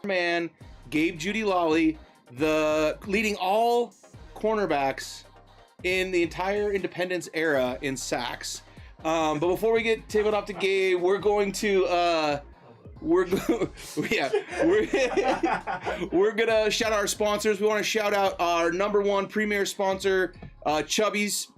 man, Gabe Judy Lawley, leading all cornerbacks in the entire Independence era in sacks. But before we get tabled up to Gabe, we're going to we're gonna shout out our sponsors. We want to shout out our #1 premier sponsor, Chubby's.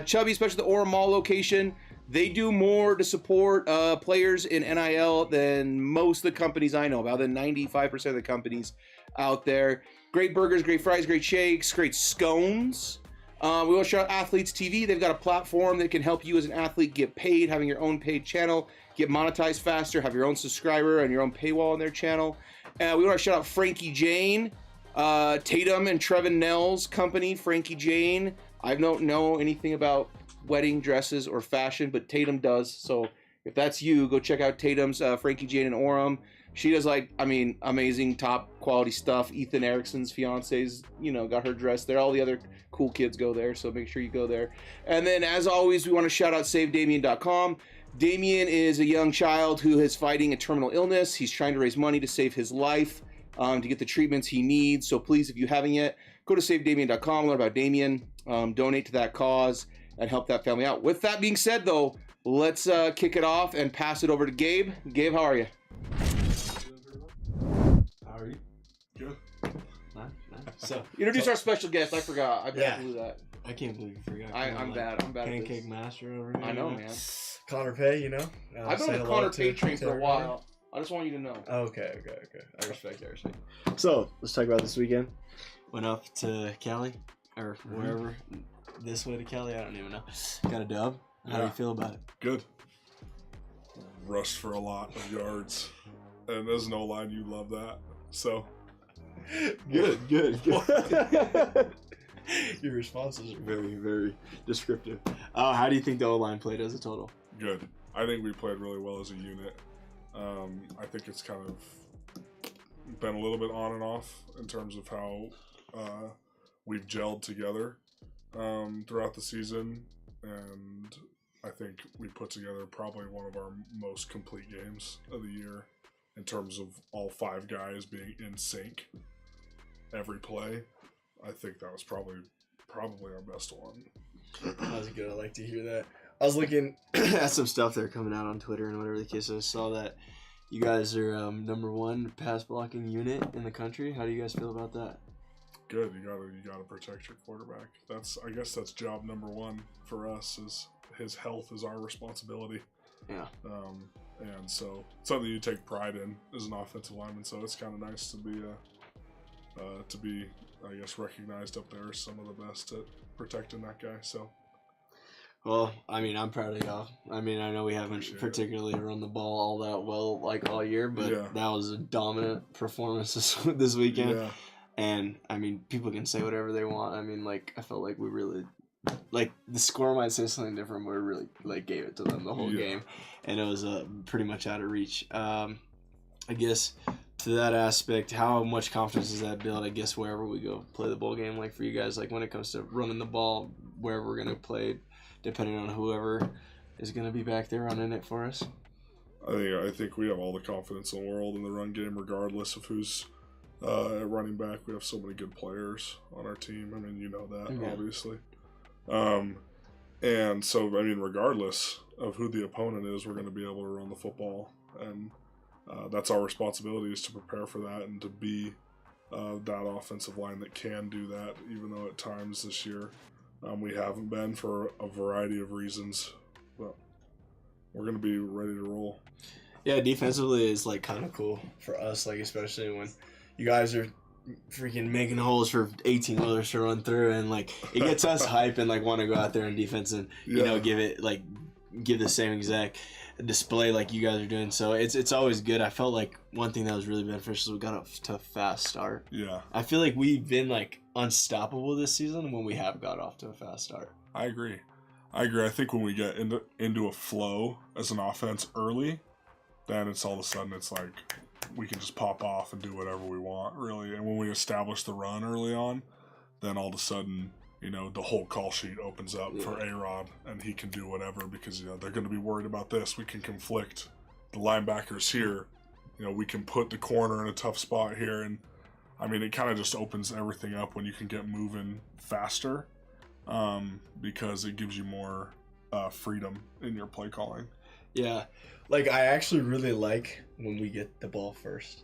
Chubby, especially the Orem Mall location. They do more to support players in NIL than most of the companies I know about, than 95% of the companies out there. Great burgers, great fries, great shakes, great scones. We want to shout out Athletes TV. They've got a platform that can help you as an athlete get paid, having your own paid channel, get monetized faster, have your own subscriber and your own paywall on their channel. We want to shout out Frankie Jane, Tatum and Trevin Nell's company, Frankie Jane. I don't know anything about wedding dresses or fashion, but Tatum does. So if that's you, go check out Tatum's Frankie Jane and Orem. She does, like, I mean, amazing top quality stuff. Ethan Erickson's fiance's, got her dress there. All the other cool kids go there, so make sure you go there. And then, as always, we want to shout out SaveDamien.com. Damien is a young child who is fighting a terminal illness. He's trying to raise money to save his life, to get the treatments he needs. So please, if you haven't yet, go to SaveDamien.com, learn about Damien, donate to that cause, and help that family out. With that being said, though, let's kick it off and pass it over to Gabe. Gabe, how are you? How are you? Good. Nice. So introduce our special guest. I forgot. I can't believe that. I can't believe you forgot. I'm bad. I'm bad at Pancake this. Master over here. I know, man. Connor Pay, I've been on the Connor Pay train for a while. I just want you to know. Okay. I respect. So let's talk about this weekend. Went up to Cali or wherever. This way to Cali, I don't even know. Got a dub. How do you feel about it? Good. Rushed for a lot of yards. And as an O-line, you love that. So. Good. Your responses are very, very descriptive. How do you think the O-line played as a total? Good. I think we played really well as a unit. I think it's kind of been a little bit on and off in terms of how we've gelled together throughout the season. And I think we put together probably one of our most complete games of the year in terms of all 5 guys being in sync every play. I think that was probably our best one. That was good. I like to hear that. I was looking at some stuff that are coming out on Twitter and whatever the case is. I saw that you guys are #1 pass blocking unit in the country. How do you guys feel about that? Good. You gotta protect your quarterback. I guess that's job #1 for us. Is his health is our responsibility. Yeah. And so something you take pride in as an offensive lineman. So it's kind of nice to be I guess recognized up there as some of the best at protecting that guy. So. Well, I mean, I'm proud of y'all. I mean, I know we haven't particularly run the ball all that well, like, all year, but that was a dominant performance this weekend. Yeah. And, I mean, people can say whatever they want. I mean, like, I felt like we really, like, the score might say something different, but we really, like, gave it to them the whole game. And it was pretty much out of reach. I guess, to that aspect, how much confidence does that build, I guess, wherever we go play the bowl game? Like, for you guys, like, when it comes to running the ball, wherever we're going to play, depending on whoever is going to be back there running it for us? I think we have all the confidence in the world in the run game, regardless of who's at running back. We have so many good players on our team. I mean, you know that, obviously. And so, I mean, regardless of who the opponent is, we're going to be able to run the football. And that's our responsibility, is to prepare for that and to be that offensive line that can do that, even though at times this year we haven't been for a variety of reasons. But we're going to be ready to roll. Yeah, defensively is, like, kind of cool for us, like, especially when you guys are freaking making holes for 18 others to run through, and, like, it gets us hype and, like, want to go out there on defense and, you know, give the same exact display like you guys are doing. So it's always good. I felt like one thing that was really beneficial is we got off to a fast start. Yeah. I feel like we've been, like, unstoppable this season when we have got off to a fast start. I agree. I think when we get into a flow as an offense early, then it's all of a sudden it's like we can just pop off and do whatever we want, really. And when we establish the run early on, then all of a sudden, you know, the whole call sheet opens up for A-Rod, and he can do whatever because, you know, they're going to be worried about this. We can conflict the linebackers here we can put the corner in a tough spot here. And I mean, it kind of just opens everything up when you can get moving faster, because it gives you more freedom in your play calling. Yeah. Like, I actually really like when we get the ball first.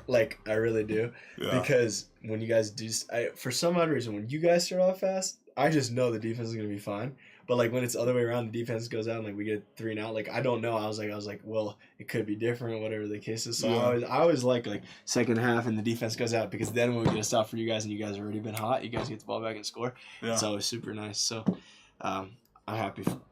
Like, I really do. Yeah. Because when you guys do, for some odd reason, when you guys start off fast, I just know the defense is going to be fine. But, like, when it's the other way around, the defense goes out and, like, we get 3 and out. Like, I don't know. I was like, well, it could be different, whatever the case is. So yeah. I always like second half and the defense goes out, because then when we get a stop for you guys and you guys have already been hot, you guys get the ball back and score. Yeah. It's always super nice. So, I'm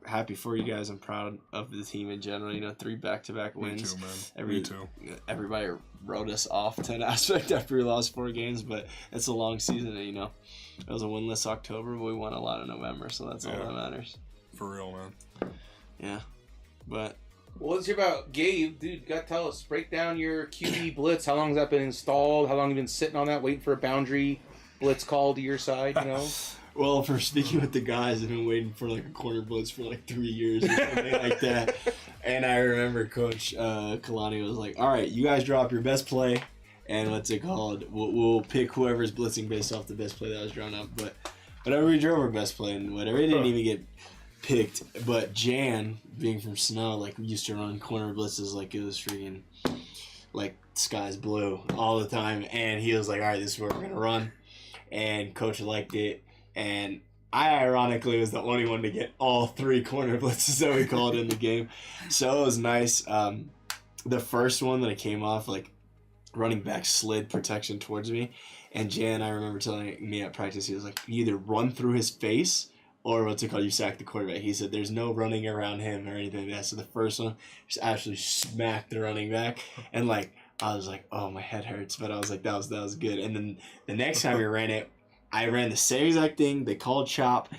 happy for you guys. I'm proud of the team in general. 3 back-to-back wins. Me too, man. Me too. Everybody wrote us off to an aspect after we lost 4 games, but it's a long season. And, it was a winless October, but we won a lot of November, so that's all that matters. For real, man. Yeah, but. Well, let's hear about Gabe. Dude, you got to tell us. Break down your QB blitz. How long has that been installed? How long have you been sitting on that, waiting for a boundary blitz call to your side, Well, for speaking with the guys, I've been waiting for a corner blitz for 3 years or something like that. And I remember Coach Kalani was like, all right, you guys drop your best play, and what's it called? We'll pick whoever's blitzing based off the best play that was drawn up. But whatever we drove our best play, and whatever, it didn't even get picked. But Jan, being from Snow, used to run corner blitzes like it was freaking, sky's blue all the time. And he was like, all right, this is what we're going to run. And Coach liked it. And I ironically was the only one to get all 3 corner blitzes that we called in the game. So it was nice. The first one that I came off, running back slid protection towards me. And Jan, I remember telling me at practice, he was like, you either run through his face or you sack the quarterback. He said there's no running around him or anything like that. So the first one just actually smacked the running back. And I was like, oh, my head hurts. But I was like, that was good. And then the next time we ran it, I ran the same exact thing. They called chop,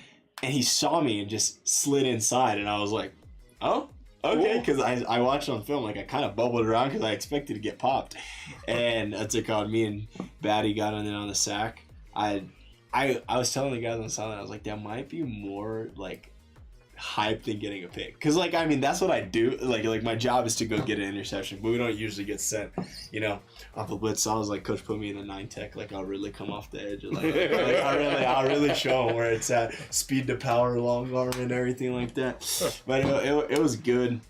and he saw me and just slid inside. And I was like, oh, okay. Because I watched on film. I kind of bubbled around because I expected to get popped. And that's it called. Me and Batty got in on the sack. I was telling the guys on the sideline, I was like, that might be more hype than getting a pick. Because, that's what I do. My job is to go get an interception, but we don't usually get sent, off a blitz. So I was like, Coach, put me in a 9 tech. I'll really come off the edge. I'll really show him where it's at. Speed to power, long arm, and everything like that. But it was good.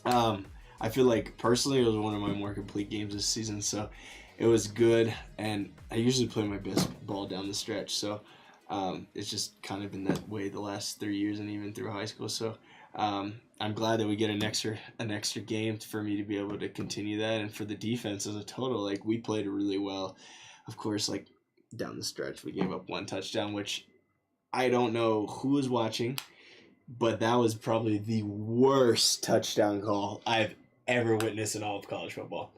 I feel like, personally, it was one of my more complete games this season. So it was good. And I usually play my best ball down the stretch. So it's just kind of been that way the last 3 years and even through high school. So I'm glad that we get an extra game for me to be able to continue that. And for the defense as a total, we played really well. Of course, down the stretch, we gave up 1 touchdown, which I don't know who was watching, but that was probably the worst touchdown call I've ever witnessed in all of college football.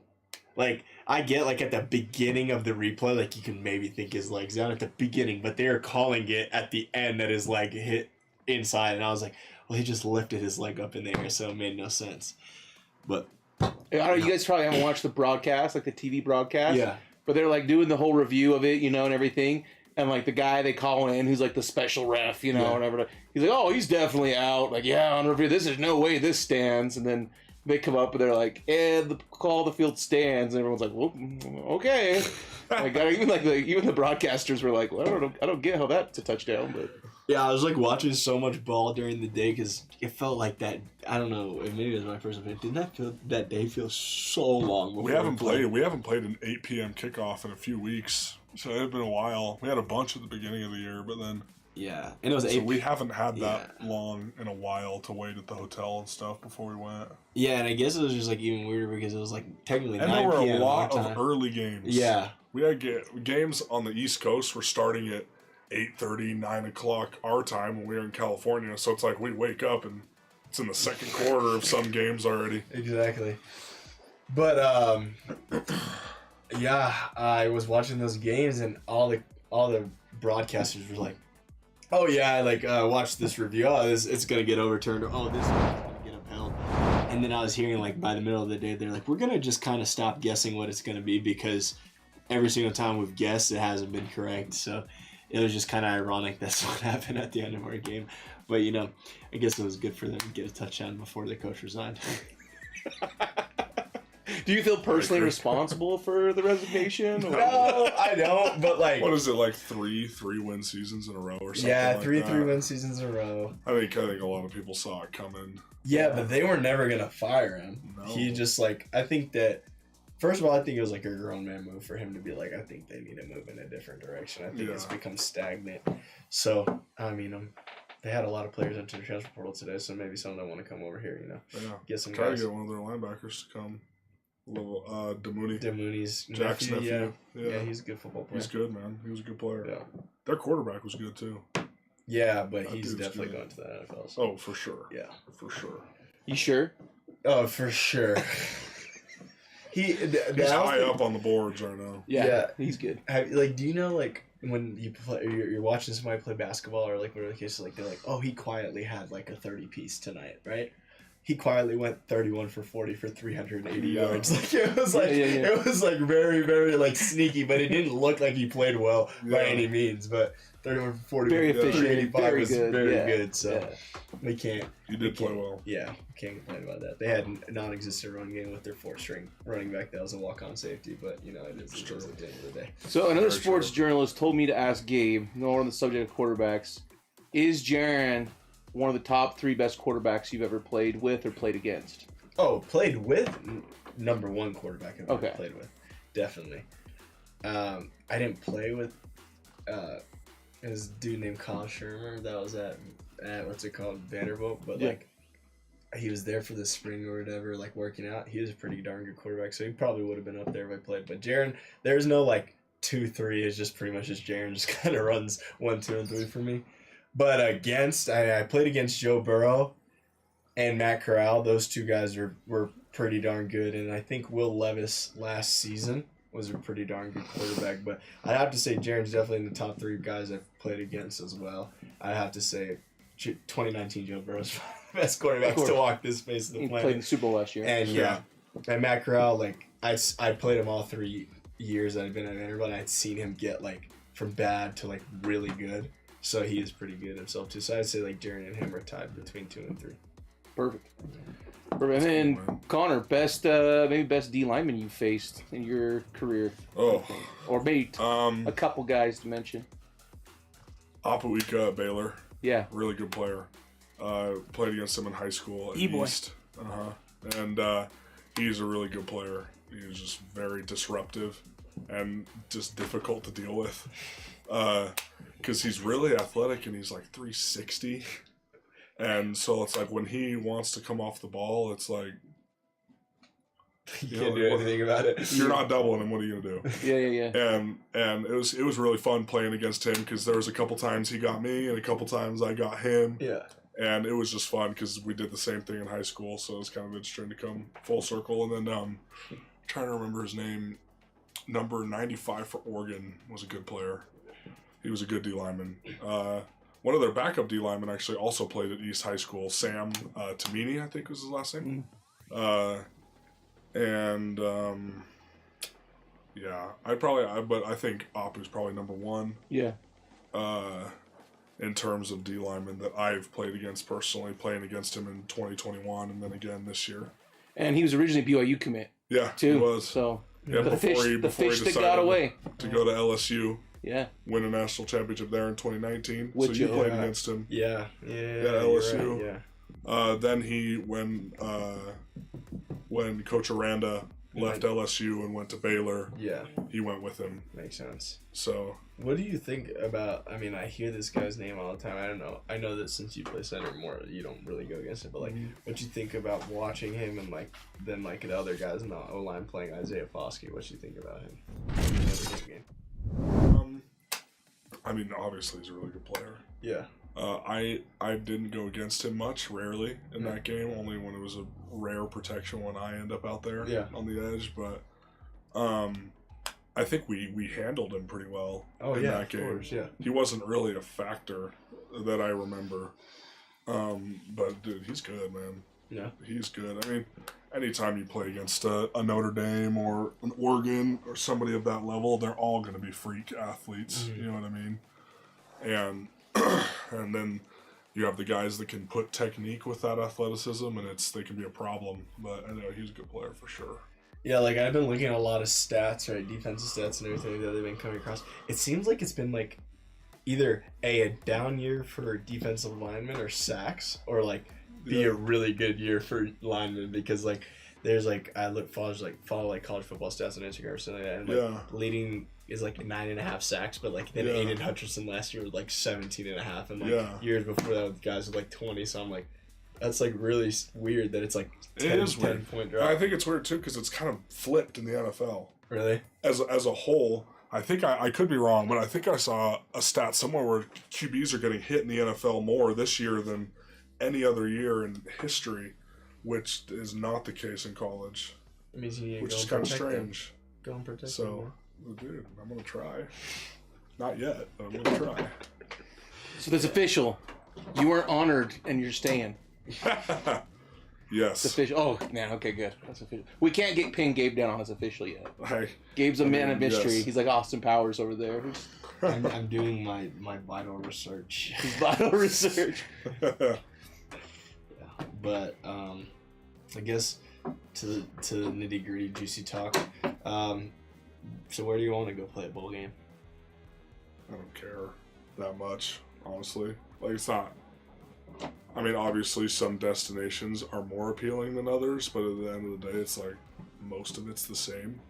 I get, at the beginning of the replay, you can maybe think his leg's down at the beginning, but they're calling it at the end that his leg hit inside, and I was like, well, he just lifted his leg up in the air, so it made no sense. But I don't know, you guys probably haven't watched the broadcast, the TV broadcast. Yeah. But they're, doing the whole review of it, and everything, and, the guy they call in who's, the special ref, whatever, he's like, oh, he's definitely out. Yeah, on review, there's no way this stands, and then they come up and they're like, the call the field stands, and everyone's like, well, okay. Even the broadcasters were like, well, I don't get how that's a touchdown, but yeah, I was watching so much ball during the day because it felt like that. I don't know, maybe it was my first opinion. Didn't that day feel so long? We haven't played an 8 p.m. kickoff in a few weeks, so it had been a while. We had a bunch at the beginning of the year, but then. Yeah, and it was 8 So we haven't had that long in a while to wait at the hotel and stuff before we went. Yeah, and I guess it was just even weirder because it was technically 9 p.m. And there were a lot of early games. Yeah. We had games on the East Coast were starting at 8:30, 9 o'clock our time when we were in California. So it's we wake up and it's in the second quarter of some games already. Exactly. But yeah, I was watching those games and all the broadcasters were like, oh yeah, watch this review. Oh, it's gonna get overturned. Or, oh, this is gonna get upheld. And then I was hearing by the middle of the day, they're like, we're gonna just kind of stop guessing what it's gonna be because every single time we've guessed, it hasn't been correct. So it was just kind of ironic that's what happened at the end of our game. But I guess it was good for them to get a touchdown before the coach resigned. Do you feel personally responsible for the resignation? Or? No, I don't. But like, what is it, like three win seasons in a row or something? Yeah, like three that? win seasons in a row. I think a lot of people saw it coming. Yeah, but they were never gonna fire him. No. He just like, I think that. First of all, I think it was like a grown man move for him to be like, I think they need to move in a different direction. I think it's become stagnant. So, I mean, they had a lot of players into the transfer portal today, so maybe some of them want to come over here, get some Try guys. to get one of their linebackers to come. Little Demooney. Demooney's Jack's nephew. Yeah, he's a good football player. He's good, man. He was a good player. Yeah. Their quarterback was good, too. Yeah, but he's definitely going to the NFL. So. Oh, for sure. Yeah. For sure. You sure? Oh, for sure. He's high up on the boards right now. Yeah, he's good. Do you know, like, when you play, you're watching somebody play basketball or, like, whatever the case is, like, they're like, oh, he quietly had, like, a 30-piece tonight, right? He quietly went 31 for 40 for 380 yards. Like, it was, like, it was, like, very, very, like, sneaky, but it didn't look like he played well by any means, but 31 for 40 very efficient, 385 was good. very good, so we can't. You did play well. Yeah, can't complain about that. They had a non-existent run game with their fourth-string running back that was a walk-on safety, but, it is at the end of the day. So another sports journalist told me to ask Gabe, on the subject of quarterbacks, is Jaron one of the top 3 best quarterbacks you've ever played with or played against? Oh, played with? Number 1 quarterback I've ever played with. Definitely. I didn't play with this dude named Kyle Shermer that was at what's it called, Vanderbilt, but like he was there for the spring or whatever, like working out. He was a pretty darn good quarterback, so he probably would have been up there if I played. But Jaron, there's no like 2-3. It's just pretty much just Jaron just kind of runs 1, 2, and 3 for me. But I played against Joe Burrow and Matt Corral. Those two guys were pretty darn good, and I think Will Levis last season was a pretty darn good quarterback. But I'd have to say Jaron's definitely in the top 3 guys I've played against as well. I'd have to say 2019 Joe Burrow's the best quarterback to walk this face of the planet. He played in the Super Bowl last year. And and Matt Corral, like I played him all 3 years that I've been at Vanderbilt, and I'd seen him get like from bad to like really good. So he is pretty good himself too. So I'd say like Jaron and him are tied between 2 and 3. Perfect. And then Connor, maybe best D lineman you faced in your career. Oh, or maybe a couple guys to mention. Apuika at Baylor. Yeah, really good player. Played against him in high school at East. And he's a really good player. He was just very disruptive and just difficult to deal with. Because he's really athletic and he's like 360. And so it's like when he wants to come off the ball, it's like... You can't do anything about it. You're not doubling him. What are you going to do? Yeah. And it was really fun playing against him because there was a couple times he got me and a couple times I got him. Yeah. And it was just fun because we did the same thing in high school, so it was kind of interesting to come full circle. And then trying to remember his name, number 95 for Oregon was a good player. He was a good D lineman. One of their backup D linemen actually also played at East High School. Sam Tamini, I think was his last name. But I think Apu's probably number 1. Yeah. In terms of D linemen that I've played against personally, playing against him in 2021 and then again this year. And he was originally a BYU commit. Yeah, too. He was. So before he that got away to go to LSU. Yeah. Win a national championship there in 2019. So you played against him. Yeah. At LSU. Right, yeah. Then when Coach Aranda left LSU and went to Baylor, he went with him. Makes sense. So, what do you think about? I mean, I hear this guy's name all the time. I don't know. I know that since you play center more, you don't really go against him. But like, what do you think about watching him and like then like the other guys in the O line playing Isaiah Foskey? What do you think about him? I mean, obviously he's a really good player. Yeah. I didn't go against him much, rarely in that game. Only when it was a rare protection when I end up out there on the edge. But I think we handled him pretty well in that game. Course, yeah. He wasn't really a factor that I remember. But dude, he's good, man. Yeah, he's good. I mean, anytime you play against a Notre Dame or an Oregon or somebody of that level, they're all going to be freak athletes. You know what I mean? And then you have the guys that can put technique with that athleticism, and they can be a problem. But I know he's a good player for sure. Yeah, like I've been looking at a lot of stats, right? Defensive stats and everything that they've been coming across. It seems like it's been like either a down year for defensive linemen or sacks, or like be a really good year for linemen, because like there's like follow like college football stats on Instagram or something like that, and like leading is like 9.5 sacks, but like then Aiden Hutchinson last year was like 17.5, and like years before that guys with like 20. So I'm like, that's like really weird that it's like 10 point drop. I think it's weird too because it's kind of flipped in the NFL. Really? As a whole, I think I could be wrong, but I think I saw a stat somewhere where QBs are getting hit in the NFL more this year than any other year in history, which is not the case in college. It means you need to which is kind of strange. Go and protect them. So, dude, I'm gonna try. Not yet, but I'm gonna try. So that's official. You weren't honored, and you're staying. Yes. It's official. Oh man, okay, good. That's official. We can't pin Gabe down on it's official yet. Hey, Gabe's a man of mystery. Yes. He's like Austin Powers over there. I'm doing my vital research. Vital research. Yeah. But I guess to the nitty gritty juicy talk. So where do you want to go play a bowl game? I don't care that much, honestly. Like, it's not. I mean, obviously, some destinations are more appealing than others, but at the end of the day, it's like most of it's the same.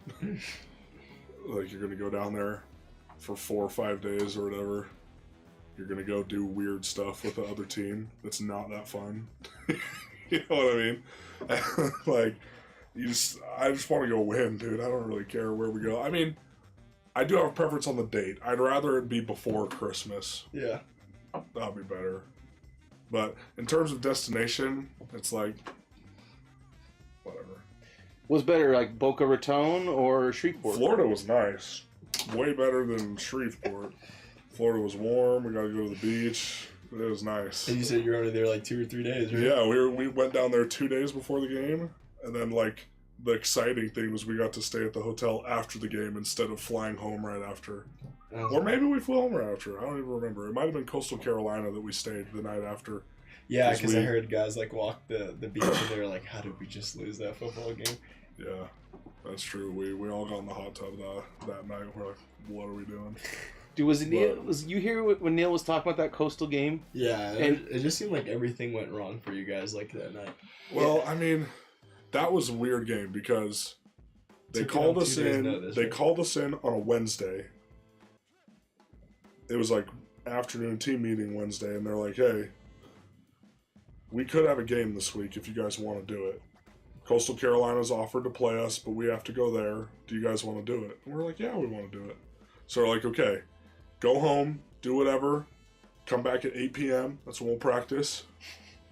Like, you're going to go down there for 4 or 5 days or whatever. You're going to go do weird stuff with the other team that's not that fun. You know what I mean? Like, I just want to go win, dude. I don't really care where we go. I mean, I do have a preference on the date. I'd rather it be before Christmas. Yeah. That'll be better. But in terms of destination, it's like, whatever. What's better, like Boca Raton or Shreveport? Florida was nice. Way better than Shreveport. Florida was warm. We got to go to the beach. It was nice. And you said you were only there like 2 or 3 days, right? Yeah, we went down there 2 days before the game. And then, like, the exciting thing was we got to stay at the hotel after the game instead of flying home right after. Or maybe we flew home right after. I don't even remember. It might have been Coastal Carolina that we stayed the night after. Yeah, because I heard guys like walk the beach and they were like, "How did we just lose that football game?" Yeah, that's true. We all got in the hot tub that night. We're like, "What are we doing?" Dude, was you hear when Neil was talking about that Coastal game? Yeah, and it just seemed like everything went wrong for you guys like that night. Well, I mean, that was a weird game because they called us in. They called us in on a Wednesday. It was like afternoon team meeting Wednesday, and they're like, "Hey, we could have a game this week if you guys want to do it. Coastal Carolina's offered to play us, but we have to go there. Do you guys want to do it?" And we're like, "Yeah, we want to do it." So we're like, "Okay, go home, do whatever, come back at 8 p.m. That's when we'll practice."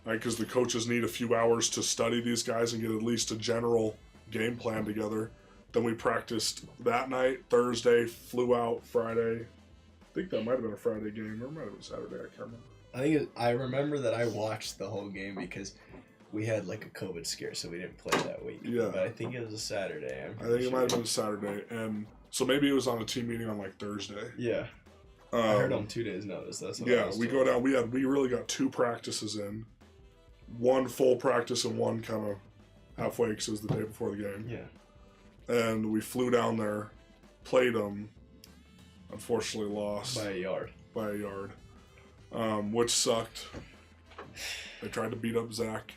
Right, because the coaches need a few hours to study these guys and get at least a general game plan together. Then we practiced that night, Thursday, flew out Friday. I think that might have been a Friday game, or it might have been Saturday. I can't remember. I remember that I watched the whole game because we had like a COVID scare, so we didn't play that week. Yeah. But I think it was a Saturday. I think it might have been a Saturday, and so maybe it was on a team meeting on like Thursday. Yeah. I heard on 2 days' notice. That's what I was we told. go down. We really got 2 practices in, 1 full practice and 1 kind of halfway because it was the day before the game. Yeah. And we flew down there, played them. Unfortunately, lost by a yard. Which sucked. They tried to beat up Zach.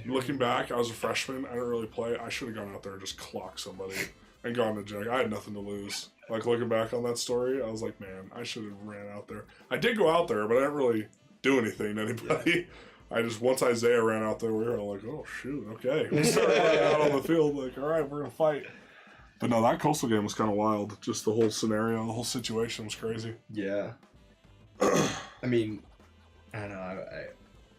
Looking back, I was a freshman. I didn't really play. I should have gone out there and just clocked somebody and gone to jail. I had nothing to lose. Like, looking back on that story, I was like, man, I should have ran out there. I did go out there, but I didn't really do anything to anybody. Yeah. Once Isaiah ran out there, we were all like, oh, shoot, okay. We started running out on the field, like, all right, we're going to fight. But no, that Coastal game was kind of wild. Just the whole scenario, the whole situation was crazy. Yeah. I mean, I don't know.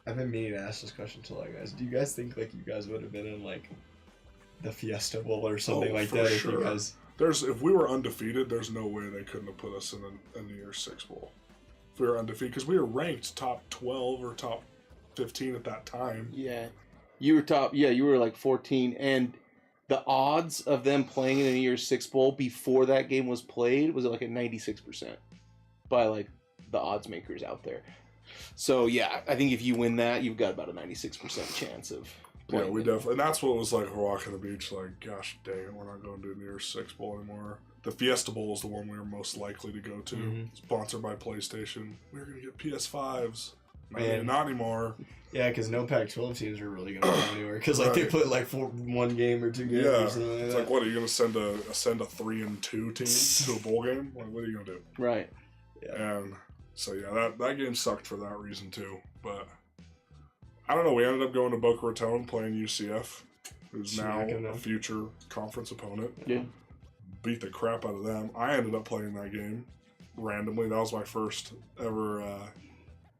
I've been meaning to ask this question to like guys. Do you guys think like you guys would have been in like the Fiesta Bowl or something like that? Sure. If you guys... If we were undefeated, there's no way they couldn't have put us in a New Year's Six Bowl. If we were undefeated, because we were ranked top 12 or top 15 at that time. Yeah, you were top. Yeah, you were like 14, and the odds of them playing in a New Year's Six Bowl before that game was played was like at 96% by like the odds makers out there. So yeah, I think if you win that, you've got about a 96% chance of Yeah, we definitely, and that's what was like a walk on the beach. Like, gosh dang it, we're not going to New Year's Six Bowl anymore. The Fiesta Bowl is the one we were most likely to go to. Sponsored by PlayStation. We were going to get PS5s. Not anymore. Yeah, because no Pac-12 teams are really going to go anywhere. Because like they put like one game or 2 games or something like that. It's like, what, are you going to send a 3-2 team to a bowl game? Like, what are you going to do? Right. Yeah. And so, yeah, that game sucked for that reason, too. But, I don't know. We ended up going to Boca Raton playing UCF, who's now a future conference opponent. Yeah. Beat the crap out of them. I ended up playing that game randomly. That was my first ever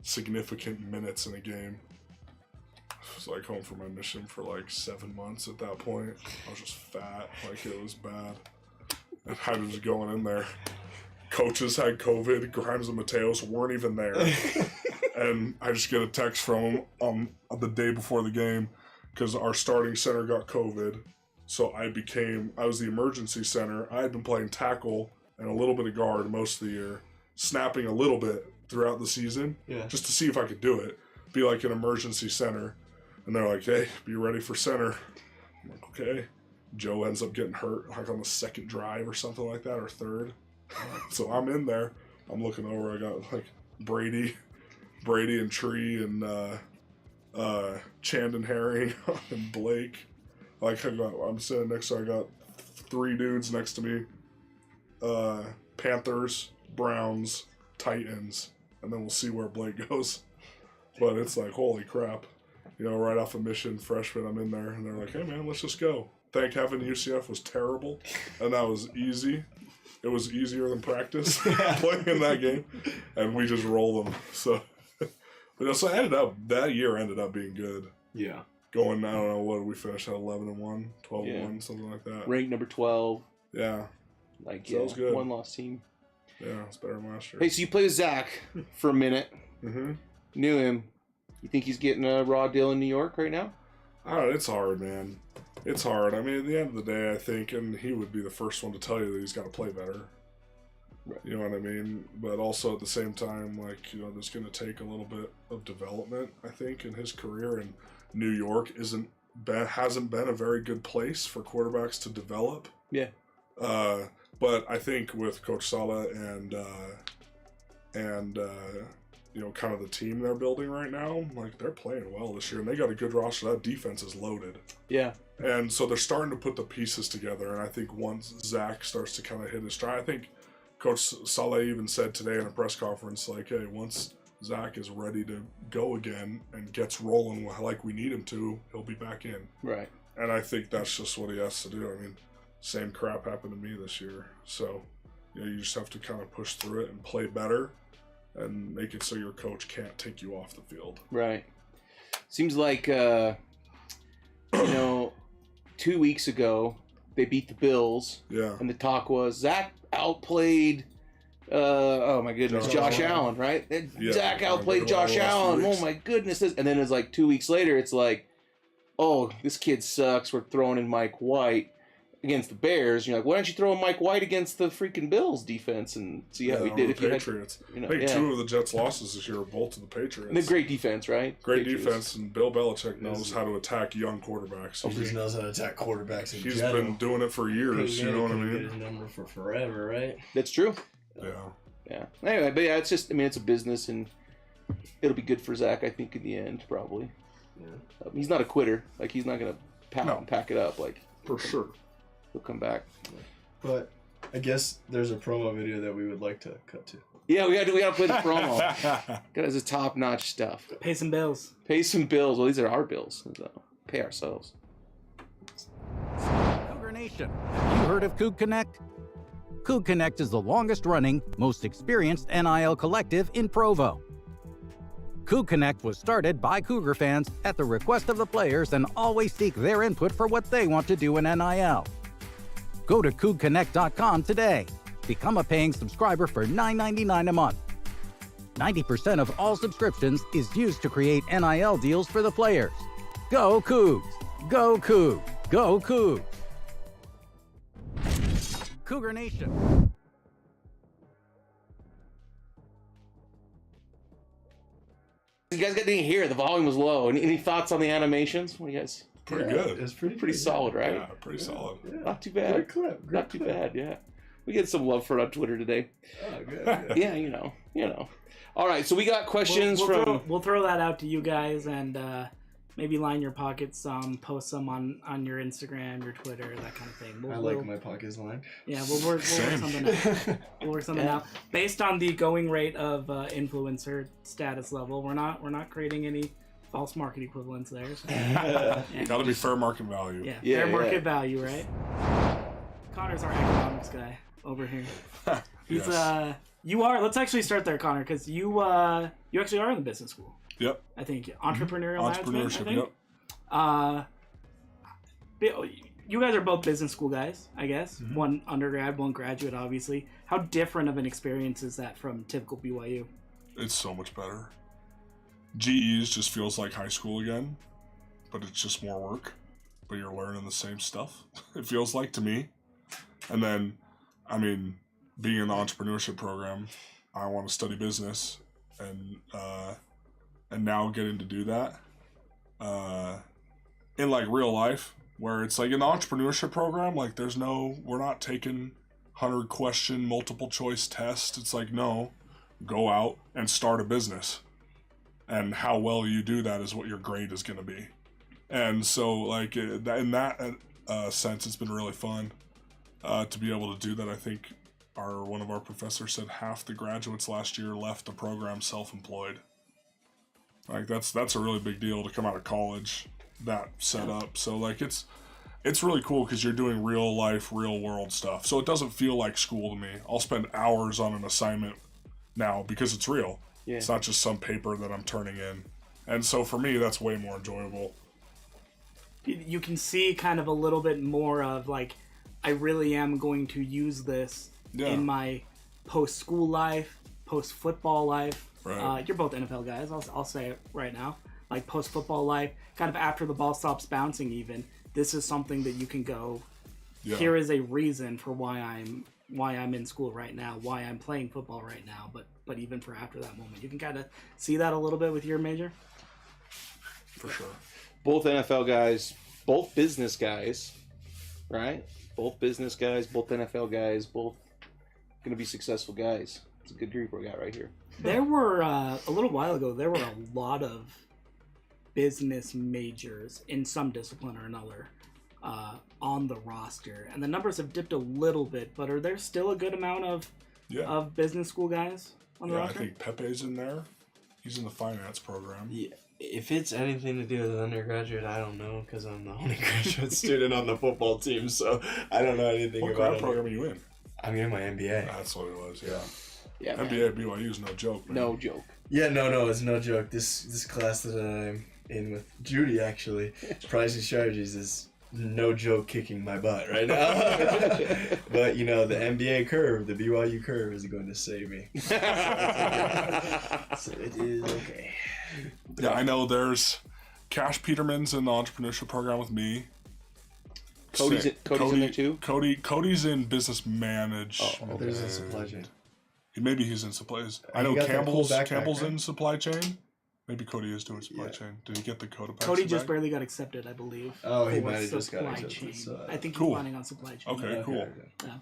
significant minutes in a game. I was like home from my mission for like 7 months at that point. I was just fat. Like, it was bad. And I was just going in there. Coaches had COVID. Grimes and Mateos weren't even there. And I just get a text from them the day before the game because our starting center got COVID. So I was the emergency center. I had been playing tackle and a little bit of guard most of the year, snapping a little bit throughout the season, just to see if I could do it, be like an emergency center. And they're like, hey, be ready for center. I'm like, okay. Joe ends up getting hurt like on the second drive or something like that, or third. So I'm in there. I'm looking over. I got like Brady and Tree and Chandon Herring and Blake. Like, I'm sitting next to, I got 3 dudes next to me. Panthers, Browns, Titans, and then we'll see where Blake goes. But it's like, holy crap. You know, right off a mission, freshman, I'm in there, and they're like, hey man, let's just go. Thank heaven UCF was terrible, and that was easy. It was easier than practice playing in that game, and we just rolled them. So, that year ended up being good. Yeah. Going, I don't know, what did we finish at, 11-1, 12-1, something like that. Ranked number 12. Yeah. Like, so that was good. One loss team. Yeah, it's better than last year. Hey, so you play with Zach for a minute. Mm-hmm. Knew him. You think he's getting a raw deal in New York right now? I don't know, it's hard, man. It's hard. I mean, at the end of the day, I think, and he would be the first one to tell you that he's got to play better. Right. You know what I mean? But also at the same time, like, you know, there's going to take a little bit of development, I think, in his career. And New York hasn't been a very good place for quarterbacks to develop. Yeah. But I think with Coach Sala and you know, kind of the team they're building right now, like, they're playing well this year, and they got a good roster. That defense is loaded. Yeah. And so they're starting to put the pieces together, and I think once Zach starts to kind of hit his stride, I think Coach Saleh even said today in a press conference, like, hey, once Zach is ready to go again and gets rolling like we need him to, he'll be back in. Right. And I think that's just what he has to do. I mean, same crap happened to me this year. So, you know, you just have to kind of push through it and play better and make it so your coach can't take you off the field. Right. Seems like, you know, 2 weeks ago, they beat the Bills. Yeah. And the talk was Zach outplayed, oh my goodness, Josh Allen, right? Yeah, Zach outplayed Josh Allen. Oh my goodness. And then it's like 2 weeks later, it's like, oh, this kid sucks. We're throwing in Mike White against the Bears. You're like, why don't you throw Mike White against the freaking Bills defense and see how he did? If the Patriots. You know, I think 2 of the Jets' losses this year were both to the Patriots. And the great defense, right? Great defense, and Bill Belichick knows how to attack young quarterbacks. He just knows how to attack quarterbacks in He's been doing it for years, you know what I mean? Get his number for forever, right? That's true. Yeah. Yeah. Anyway, but yeah, it's just, I mean, it's a business, and it'll be good for Zach, I think, in the end, probably. Yeah. He's not a quitter. Like, he's not going to pack it up. Like, for sure. He'll come back. But I guess there's a promo video that we would like to cut to. Yeah, we got to play the promo. Got us top-notch stuff. Pay some bills. Pay some bills. Well, these are our bills. So pay ourselves. Cougar Nation, have you heard of Coug Connect? Coug Connect is the longest-running, most experienced NIL collective in Provo. Coug Connect was started by Cougar fans at the request of the players and always seek their input for what they want to do in NIL. Go to CougConnect.com today. Become a paying subscriber for $9.99 a month. 90% of all subscriptions is used to create NIL deals for the players. Go Cougs! Go Coug! Go Coug! Cougar Nation. You guys got anything here? The volume was low. Any thoughts on the animations? What do you guys? pretty good. It's pretty solid, right? Yeah, pretty solid. Yeah. Not too bad. Great Not too bad. Yeah, we get some love for it on Twitter today. Oh, good. Yeah, you know. All right, so we got questions we'll throw that out to you guys and maybe line your pockets some, post some on your Instagram, your Twitter, that kind of thing. I like my pockets lined. Yeah, we'll work something out. We'll work something out based on the going rate of influencer status level. We're not creating any false market equivalents there. So. Got to be fair market value. Yeah, fair market value, right? Connor's our economics guy over here. He's you are. Let's actually start there, Connor, because you actually are in the business school. Yep. I think entrepreneurial management. Entrepreneurship. Yep. You guys are both business school guys, I guess. Mm-hmm. One undergrad, one graduate, obviously. How different of an experience is that from typical BYU? It's so much better. GEs just feels like high school again, but it's just more work. But you're learning the same stuff. It feels like to me. And then, I mean, being in the entrepreneurship program, I want to study business, and now getting to do that in like real life, where it's like in the entrepreneurship program, like we're not taking 100 question multiple choice test. It's like, no, go out and start a business, and how well you do that is what your grade is going to be. And so like in that sense, it's been really fun to be able to do that. I think one of our professors said half the graduates last year left the program self-employed. Like that's a really big deal to come out of college, that set up. So like it's really cool because you're doing real life, real world stuff. So it doesn't feel like school to me. I'll spend hours on an assignment now because it's real. Yeah. It's not just some paper that I'm turning in. And so for me, that's way more enjoyable. You can see kind of a little bit more of like, I really am going to use this in my post-school life, post-football life. Right. You're both NFL guys, I'll say it right now. Like post-football life, kind of after the ball stops bouncing even, this is something that you can go, here is a reason for why I'm in school right now, why I'm playing football right now, but even for after that moment. You can kind of see that a little bit with your major? For sure. Both NFL guys, both business guys, right? Both business guys, both NFL guys, both going to be successful guys. It's a good group we got right here. There were, a little while ago, there were a lot of business majors in some discipline or another on the roster. And the numbers have dipped a little bit, but are there still a good amount of business school guys on the roster? I think Pepe's in there. He's in the finance program. Yeah. If it's anything to do with undergraduate, I don't know, because I'm the only graduate student on the football team, so I don't know anything about it. What program are you in? I'm in my MBA. That's what it was, yeah. MBA at BYU is no joke, man. No joke. Yeah, no, it's no joke. This class that I'm in with Judy, actually, pricing strategies, is no joke kicking my butt right now. But, the MBA curve, the BYU curve is going to save me. So it is okay. Yeah, I know there's Cash Peterman's in the entrepreneurship program with me. Cody's in there too? Cody's in business manage. Oh, okay. There's a supply chain. Maybe he's in supply chain. I know Campbell's in supply chain. Maybe Cody is doing supply chain. Did he get the Coda pass? Cody just barely got accepted, I believe. Oh, he might have just got accepted. I think he's planning on supply chain. Okay, cool. Yeah.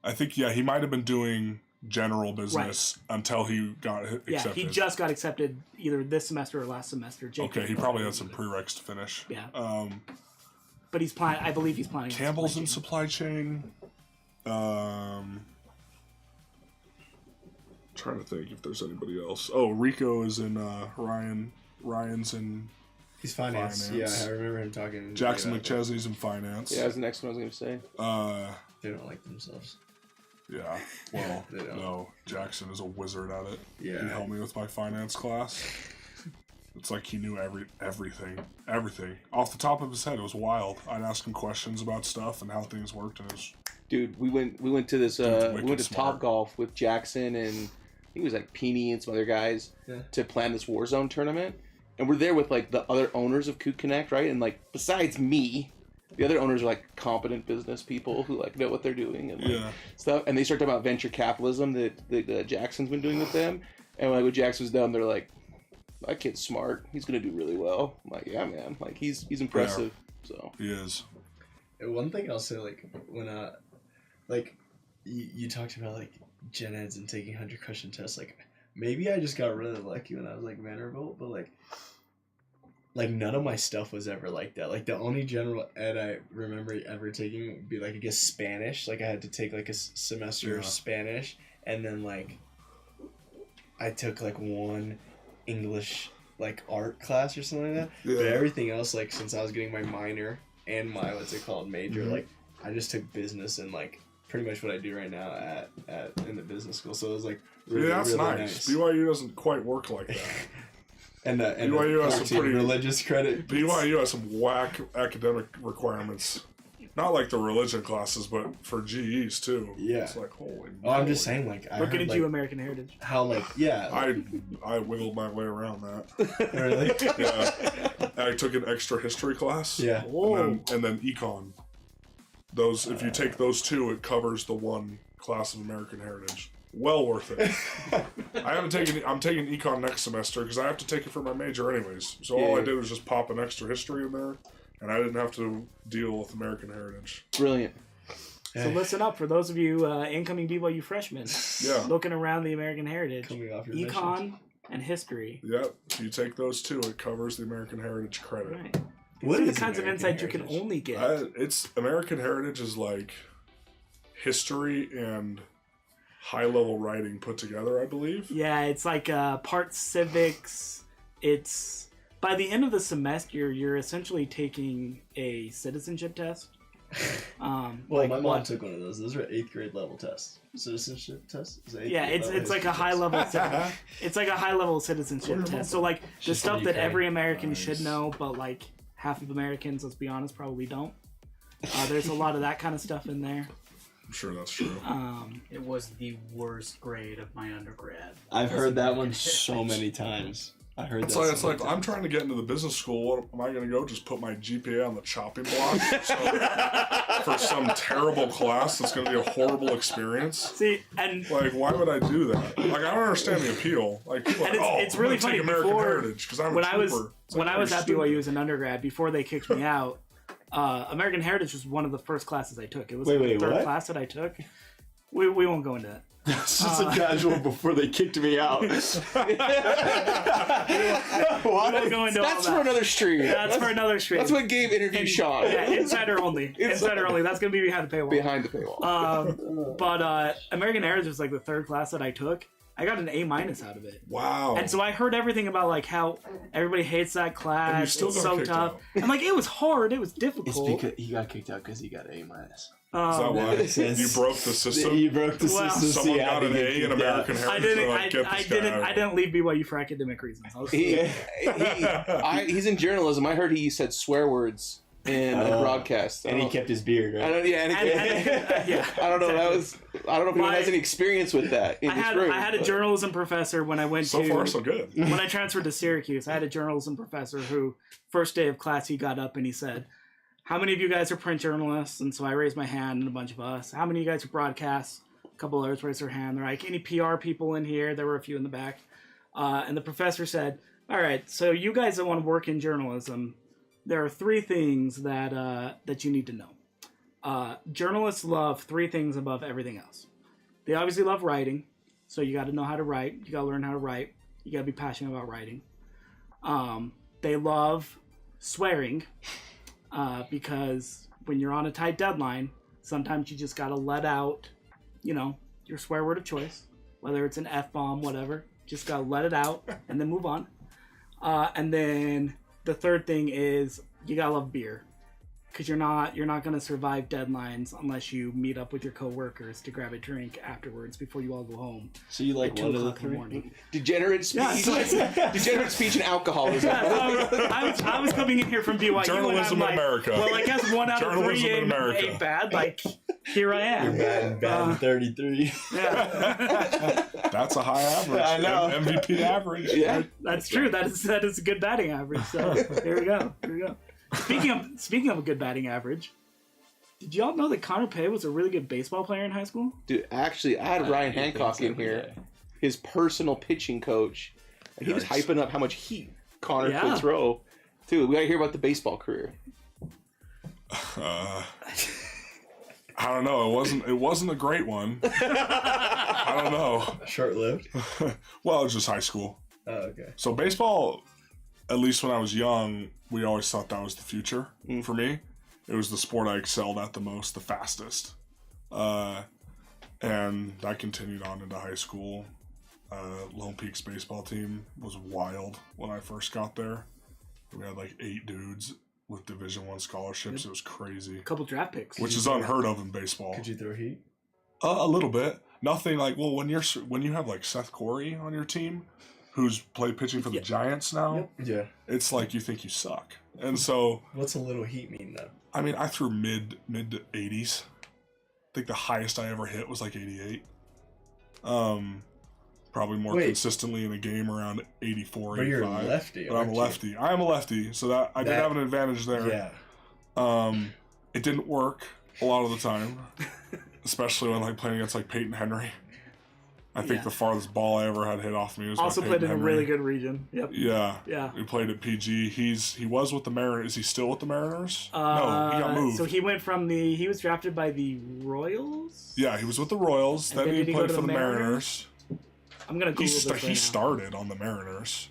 I think, he might have been doing general business until he got accepted. Yeah, he just got accepted either this semester or last semester. Okay, he probably had some prereqs to finish. Yeah. But I believe he's planning Campbell's in supply chain. Trying to think if there's anybody else. Oh, Rico is in Ryan's in he's finance. Yeah, I remember him talking. Jackson McChesney's in finance. Yeah, that's the next one I was going to say. They don't like themselves. Yeah, well, no, Jackson is a wizard at it. Yeah. He helped me with my finance class. It's like he knew everything off the top of his head. It was wild. I'd ask him questions about stuff and how things worked, and it was. Dude, we went to this. We went to Top Golf with Jackson and I think it was like Peony and some other guys to plan this Warzone tournament, and we're there with like the other owners of Coug Connect, right? And like besides me, the other owners are like competent business people who like know what they're doing and stuff. And they start talking about venture capitalism that Jackson's been doing with them. And like when Jackson's done, they're like, "That kid's smart. He's gonna do really well." I'm like, "Yeah, man. Like he's impressive." So he is. One thing I'll say, like when like you talked about like gen eds and taking 100-question tests, like maybe I just got really lucky when I was like Vanderbilt, but like none of my stuff was ever like that. Like the only general ed I remember ever taking would be like, I guess, Spanish. Like I had to take like a semester of Spanish, and then like I took like one English like art class or something like that. Yeah. But everything else, like since I was getting my minor and my major, like I just took business and like pretty much what I do right now at in the business school. So it was like really, that's really nice. BYU doesn't quite work like that. and BYU has some pretty religious credit. BYU has some whack academic requirements. Not like the religion classes, but for GEs too. Yeah. It's like, holy I'm just saying, like, I heard, like, American Heritage. How, like, yeah. I wiggled my way around that. Really? Yeah. I took an extra history class. Yeah. And then econ. Those, if you take those two, it covers the one class of American Heritage. Well worth it. I'm taking econ next semester because I have to take it for my major anyways. So all I did was just pop an extra history in there. And I didn't have to deal with American Heritage. Brilliant. So listen up for those of you incoming BYU freshmen. Yeah. Looking around the American Heritage. Coming off your econ missions. And history. Yep. If you take those two, it covers the American Heritage credit. Right. What are the kinds of insights you can only get? It's American Heritage is like history and high-level writing put together, I believe. Yeah, it's like part civics. It's... By the end of the semester, you're essentially taking a citizenship test. Well, my mom took one of those. Those are 8th grade level tests. Citizenship test. It's like a high level. It's like a high level citizenship test. So like the stuff that every American should know, but like half of Americans, let's be honest, probably don't. There's a lot of that kind of stuff in there. I'm sure that's true. It was the worst grade of my undergrad. I've heard that one so many times. I heard it's like I'm trying to get into the business school. What am I going to go? Just put my GPA on the chopping block for some terrible class that's going to be a horrible experience. See, and like, why would I do that? Like, I don't understand the appeal. Like, people it's really funny. American Heritage because I'm when I was at BYU as an undergrad, before they kicked me out, American Heritage was one of the first classes I took. It was the third class that I took. We won't go into that. It's just a casual before they kicked me out. That's for another stream. That's for another stream. That's what Gabe interviewed Sean. Yeah, insider only. Insider only. That's going to be behind the paywall. Behind the paywall. But American Heritage was like the third class that I took. I got an A- out of it. Wow. And so I heard everything about like how everybody hates that class. It's so tough. And like it was hard. It was difficult. It's because he got kicked out because he got A-. Is that why? You broke the system? You broke the system. Someone got an A in American Heritage. I didn't leave BYU for academic reasons. He's in journalism. I heard he said swear words in a broadcast. And he kept his beard, right? I don't know. I don't know if anyone has any experience with that. I had a journalism professor when I went so far, so good. When I transferred to Syracuse, I had a journalism professor who, first day of class, he got up and he said, "How many of you guys are print journalists?" And so I raised my hand and a bunch of us. "How many of you guys are broadcasts?" A couple others raised their hand. They're like, "Any PR people in here?" There were a few in the back. And the professor said, "All right, so you guys that want to work in journalism, there are 3 things that you need to know. Journalists love 3 things above everything else. They obviously love writing, so you got to know how to write. You got to learn how to write. You got to be passionate about writing. They love swearing." Because when you're on a tight deadline, sometimes you just gotta let out, your swear word of choice, whether it's an F-bomb, whatever. Just gotta let it out and then move on. And then the third thing is you gotta love beer, because you're not gonna survive deadlines unless you meet up with your coworkers to grab a drink afterwards before you all go home. So you like 1 of the 3? Degenerate speech. Degenerate speech and alcoholism. I was coming in here from BYU. Journalism in America. Well, I guess 1 out of 3 ain't bad. Like, here I am. You're bad in 33. Yeah. That's a high average. I know. MVP average. Yeah, that's true. That is a good batting average. So here we go. Speaking of a good batting average, did y'all know that Connor Pay was a really good baseball player in high school? Dude, actually, I had Ryan Hancock in here, his personal pitching coach, and he was hyping up how much heat Connor could throw. Dude, we gotta hear about the baseball career. I don't know. It wasn't a great one. I don't know. Short-lived? Well, it was just high school. Oh, okay. So baseball, at least when I was young, we always thought that was the future for me. It was the sport I excelled at the most, the fastest. And I continued on into high school. Lone Peak's baseball team was wild when I first got there. We had like 8 dudes with Division I scholarships. It was crazy. A couple draft picks. Which is unheard of in baseball. Could you throw heat? A little bit. Nothing like, well, when you have like Seth Corey on your team, who's played pitching for the Giants now, Yeah. it's like you think you suck. And so... What's a little heat mean, then? I mean, I threw mid to 80s. I think the highest I ever hit was like 88. Probably more consistently in a game around 84, 85. But you're a lefty, but I'm a lefty. I am a lefty, so that I did have an advantage there. Yeah. It didn't work a lot of the time, especially when like playing against like Peyton Henry. I think the farthest ball I ever had hit off me was also by played Peyton in Henry. a really good region. Yep. Yeah. Yeah. We played at PG. He was with the Mariners. Is he still with the Mariners? No, he got moved. So he went from he was drafted by the Royals? Yeah, he was with the Royals. Then he played for the Mariners. I'm gonna Google this right He now. started on the Mariners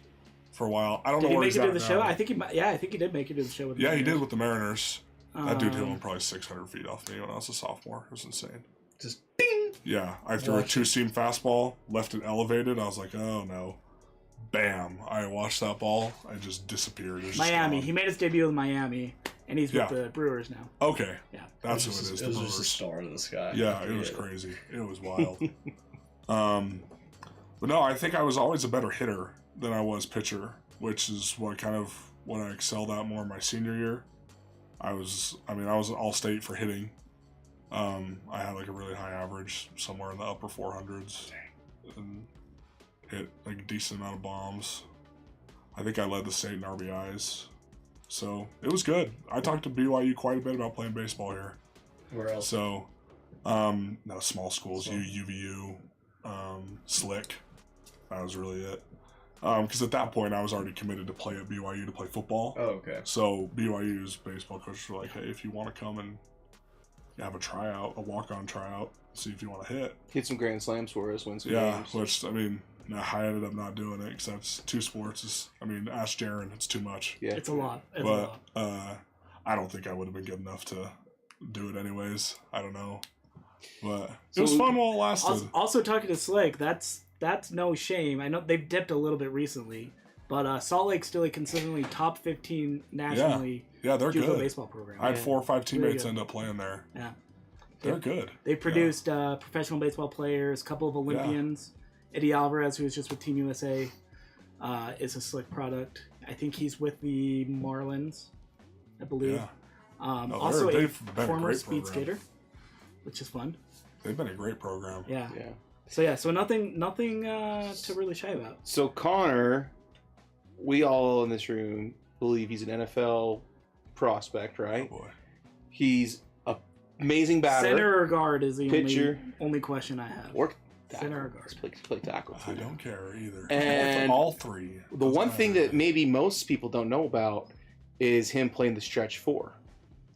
for a while. I don't know Did he where make he's it to at the now. show? I think he did make it to the show with the Yeah, he Mariners. did with the Mariners. That dude hit one probably 600 feet off me when I was a sophomore. It was insane. Just ding! Yeah, I threw a 2-seam fastball, left it elevated. I was like, oh no. Bam. I watched that ball. I just disappeared. It was Miami. just He made his debut with Miami, and he's with the Brewers now. Okay. Yeah. That's who it is. It was just a star in the sky. Yeah, it was crazy. It was wild. But no, I think I was always a better hitter than I was pitcher, which is what I excelled at more my senior year. I was an all-state for hitting. I had like a really high average, somewhere in the upper 400s, and hit like a decent amount of bombs. I think I led the state in RBIs, so it was good. I talked to BYU quite a bit about playing baseball here. Where else? So, no, small schools, UVU, Slick. That was really it. Because at that point, I was already committed to play at BYU to play football. Oh, okay. So BYU's baseball coaches were like, hey, if you want to come and have a walk-on tryout, see if you want to hit. Hit some grand slams for us, win some games. Yeah, which, I mean, I ended up not doing it because that's 2 sports. Ask Jaron, it's too much. Yeah. It's a lot. I don't think I would have been good enough to do it anyways. I don't know. But it was fun while it lasted. Also talking to Slick, that's no shame. I know they've dipped a little bit recently, but Salt Lake's still a consistently top 15 nationally. Yeah, they're good. Baseball program. I had 4 or 5 teammates end up playing there. Yeah, they're good. They produced professional baseball players, a couple of Olympians. Eddie Alvarez, who was just with Team USA, is a Slick product. I think he's with the Marlins, I believe. Yeah. Also a former speed skater, which is fun. They've been a great program. Yeah. So nothing to really shy about. So Connor, we all in this room believe he's an NFL prospect, right? Oh boy. He's an amazing batter. Center or guard is the pitcher. only question I have. Or center or guard. Play tackle. I don't care either. And all 3. The one thing that maybe most people don't know about is him playing the stretch 4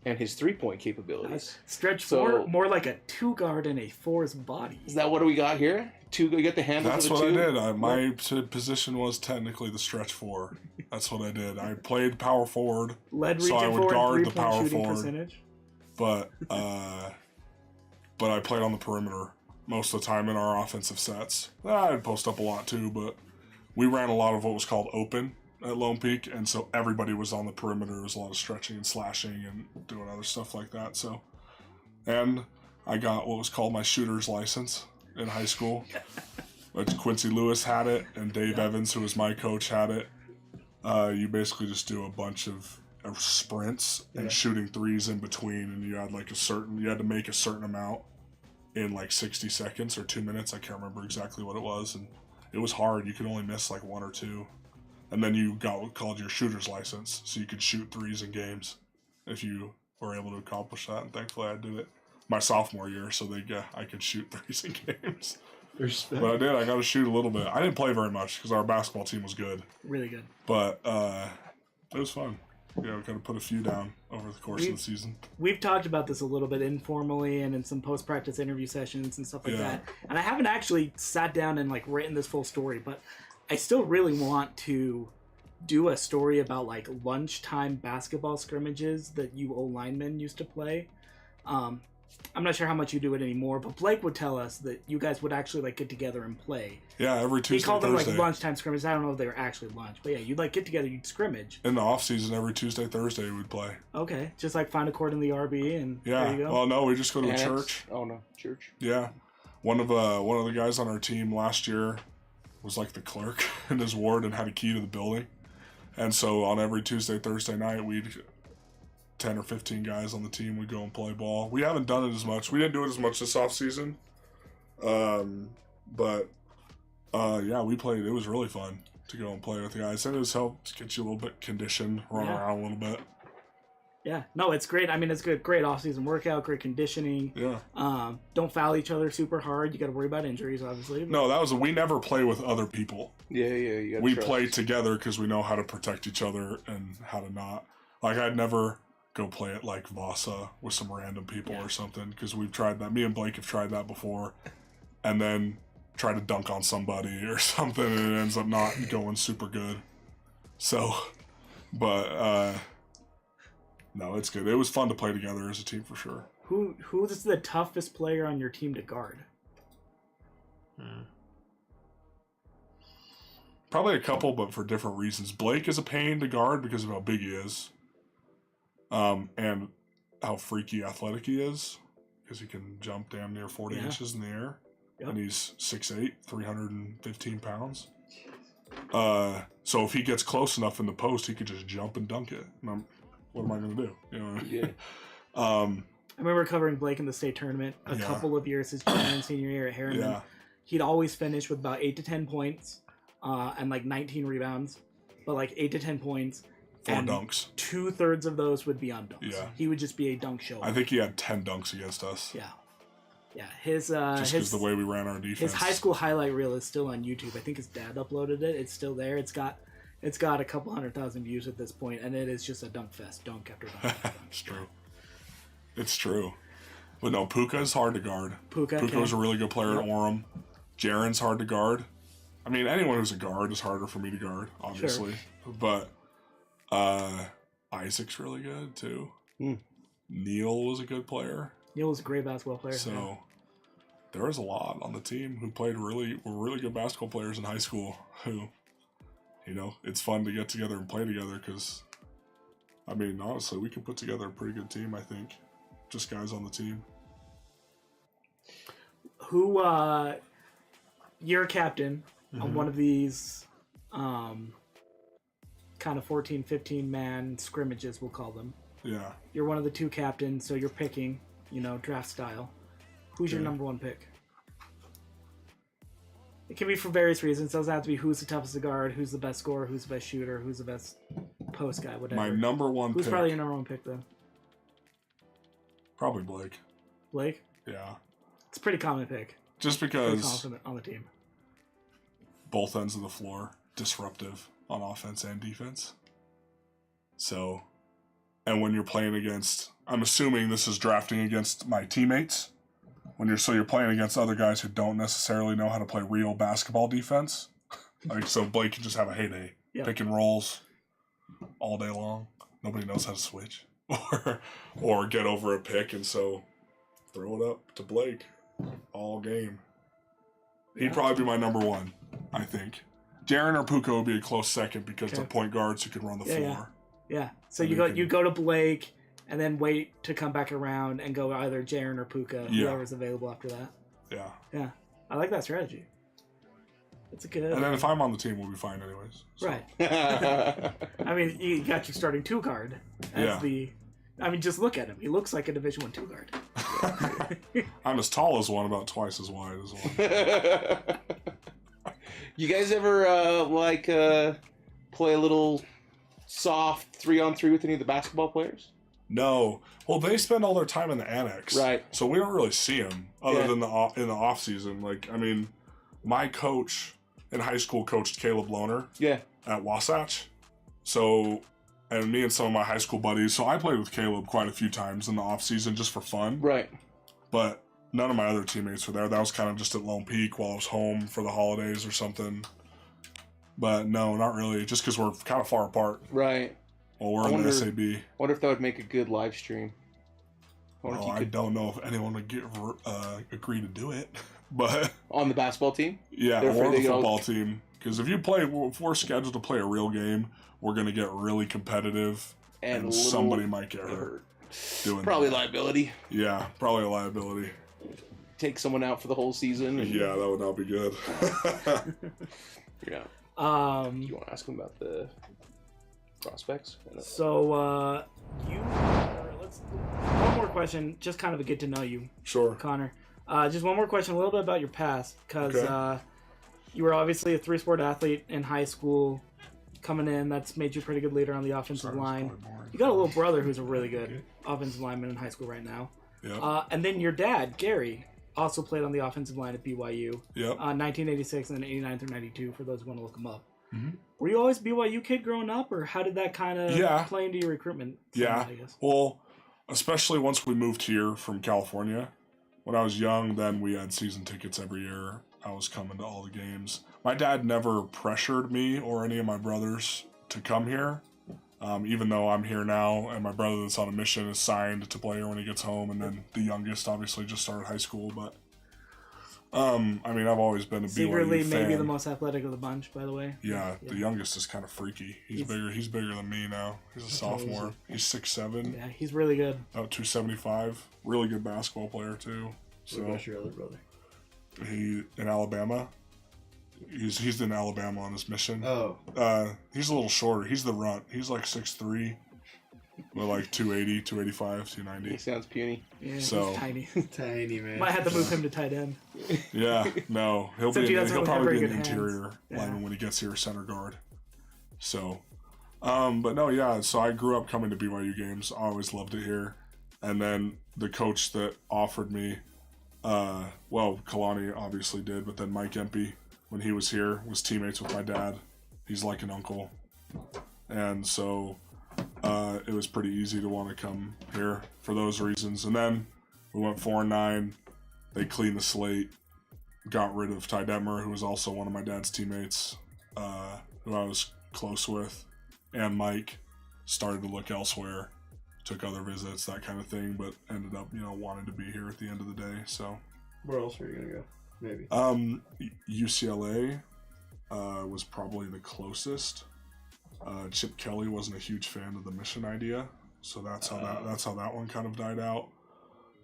and his 3-point capabilities. Stretch 4, more like a 2 guard in a 4's body. Is that what we got here? 2, you get the handles. That's of the what 2? I did. My position was technically the stretch 4. That's what I did. I played power forward, led so I region would 4 guard and the 3-point power shooting forward. percentage. But I played on the perimeter most of the time in our offensive sets. I'd post up a lot too, but we ran a lot of what was called open at Lone Peak, and so everybody was on the perimeter. There was a lot of stretching and slashing and doing other stuff like that. So, and I got what was called my shooter's license in high school. But Quincy Lewis had it, and Dave Evans, who was my coach, had it. You basically just do a bunch of sprints and shooting threes in between, and you had you had to make a certain amount in like 60 seconds or 2 minutes. I can't remember exactly what it was, and it was hard. You could only miss like 1 or 2. And then you got what called your shooter's license, so you could shoot threes in games if you were able to accomplish that. And thankfully, I did it my sophomore year, so I could shoot threes in games. Respect. But I did. I got to shoot a little bit. I didn't play very much because our basketball team was good. Really good. But it was fun. kind of put a few down over the course of the season. We've talked about this a little bit informally and in some post-practice interview sessions and stuff like that. And I haven't actually sat down and like written this full story, but I still really want to do a story about like lunchtime basketball scrimmages that you O-linemen used to play. I'm not sure how much you do it anymore, but Blake would tell us that you guys would actually like get together and play. Yeah, every Tuesday, He called Thursday. them like lunchtime scrimmages. I don't know if they were actually lunch, but yeah, you'd like get together, you'd scrimmage. In the off season, every Tuesday, Thursday we'd play. Okay, just like find a court in the RB and there you go. Well, no, we just go to a church. Oh no, church. Yeah, one of the guys on our team last year was like the clerk in his ward and had a key to the building, and so on every Tuesday, Thursday night we'd 10 or 15 guys on the team would go and play ball. We haven't done it as much. We didn't do it as much this off season. But we played. It was really fun to go and play with the guys. And it helped get you a little bit conditioned, run around a little bit. Yeah, no, it's great. I mean, it's good, great off-season workout, great conditioning. Yeah. Don't foul each other super hard. You got to worry about injuries, obviously. No, we never play with other people. Yeah. We play together because we know how to protect each other and how to not. Like, I'd never go play at like Vasa with some random people or something, because we've tried that. Me and Blake have tried that before, and then try to dunk on somebody or something, and it ends up not going super good. So, but no, it's good. It was fun to play together as a team for sure. Who is the toughest player on your team to guard? Probably a couple, but for different reasons. Blake is a pain to guard because of how big he is. And how freaky athletic he is, because he can jump damn near 40 inches in the air, and he's 6'8", 315 pounds. So if he gets close enough in the post, he could just jump and dunk it. And what am I going to do? You know? I remember covering Blake in the state tournament a couple of years his junior and senior year at Harriman. Yeah. He'd always finish with about 8 to 10 points and like 19 rebounds, but like 8 to 10 points. 4 dunks. 2/3 of those would be on dunks. Yeah. He would just be a dunk show. I think he had 10 dunks against us. Yeah. His just because the way we ran our defense. His high school highlight reel is still on YouTube. I think his dad uploaded it. It's still there. It's got a couple 100,000 views at this point, and it is just a dunk fest, dunk after dunk. After dunk. It's true. It's true. But no, Puka is hard to guard. Puka was a really good player at Orem. Jaren's hard to guard. I mean, anyone who's a guard is harder for me to guard, obviously. Sure. But Isaac's really good too. Neil was a good player. Neil was a great basketball player. So there was a lot on the team who were really good basketball players in high school who, it's fun to get together and play together because, I mean, honestly, we can put together a pretty good team, I think. Just guys on the team. Who, you're a captain on one of these kind of 14, 15-man scrimmages, we'll call them. Yeah. You're one of the 2 captains, so you're picking, draft style. Who's your number 1 pick? It can be for various reasons. It doesn't have to be who's the toughest to guard, who's the best scorer, who's the best shooter, who's the best post guy, whatever. My number 1 Who's pick. probably your number 1 pick, though? Probably Blake. Blake? Yeah. It's a pretty common pick. Just because... Pretty confident on the team. Both ends of the floor, disruptive on offense and defense. So, and when you're playing against... I'm assuming this is drafting against my teammates. You're playing against other guys who don't necessarily know how to play real basketball defense. So Blake can just have a heyday. Yep. Pick and rolls all day long. Nobody knows how to switch. Or get over a pick, and so throw it up to Blake all game. He'd probably be my number 1, I think. Jaren or Puka would be a close second because they're point guards who can run the floor. Yeah. So you go to Blake and then wait to come back around and go either Jaren or Puka, whoever's available after that. Yeah. Yeah. I like that strategy. It's a good. And then if I'm on the team, we'll be fine anyways. So. Right. I mean, you got your starting 2 guard as just look at him. He looks like a Division I 2 guard. I'm as tall as one, about twice as wide as one. You guys ever play a little soft 3-on-3 with any of the basketball players? No. Well, they spend all their time in the annex, right? So we don't really see them other than in the off season. Like, I mean, my coach in high school coached Caleb Lohner, at Wasatch. So and me and some of my high school buddies. So I played with Caleb quite a few times in the off season just for fun. Right. But none of my other teammates were there. That was kind of just at Lone Peak while I was home for the holidays or something. But no, not really. Just because we're kind of far apart. Right. Well, we're in the SAB. Wonder if that would make a good live stream. I don't know if anyone would agree to do it, but on the basketball team, yeah, or the football team. Because if we're scheduled to play a real game, we're gonna get really competitive, and somebody might get hurt. Doing probably liability. Yeah, probably a liability. Take someone out for the whole season. Yeah, that would not be good. Yeah. Do you want to ask him about the prospects? So, one more question, just kind of a get to know you. Sure. Connor. Just one more question, a little bit about your past, because you were obviously a 3-sport athlete in high school. Coming in, that's made you a pretty good leader on the offensive line. You got a little brother who's a really good offensive lineman in high school right now. Yeah. And then your dad, Gary, also played on the offensive line at BYU. Yep. 1986 and then 89 through 92, for those who want to look him up. Mm-hmm. Were you always a BYU kid growing up, or how did that kind of play into your recruitment? Yeah. Well, especially once we moved here from California. When I was young, then we had season tickets every year. I was coming to all the games. My dad never pressured me or any of my brothers to come here, even though I'm here now, and my brother that's on a mission is signed to play here when he gets home, and then the youngest obviously just started high school. But I mean, I've always been a secretly BYU fan. Maybe the most athletic of the bunch, by the way. Yeah, the youngest is kind of freaky. He's bigger. He's bigger than me now. He's a sophomore. He's 6'7". Yeah, he's really good. About 275. Really good basketball player too. So, what about your other brother? He in Alabama. He's in Alabama on his mission. Oh. He's a little shorter. He's the runt. He's like 6'3", with like 280, 285, 290. He sounds puny. Yeah, so, he's tiny. Tiny, man. Might have to move him to tight end. Yeah, no. He'll probably be an interior lineman Yeah. when he gets here, center guard. So, but no, yeah. So I grew up coming to BYU games. I always loved it here. And then the coach that offered me, Kalani obviously did, but then Mike Empey, when he was here, was teammates with my dad. He's like an uncle. And so it was pretty easy to want to come here for those reasons. And then we went 4-9. They cleaned the slate, got rid of Ty Detmer, who was also one of my dad's teammates, who I was close with, and Mike. Started to look elsewhere, took other visits, that kind of thing, but ended up, wanting to be here at the end of the day. So, where else were you gonna go? Maybe. UCLA was probably the closest. Chip Kelly wasn't a huge fan of the mission idea, so that's how that one kind of died out.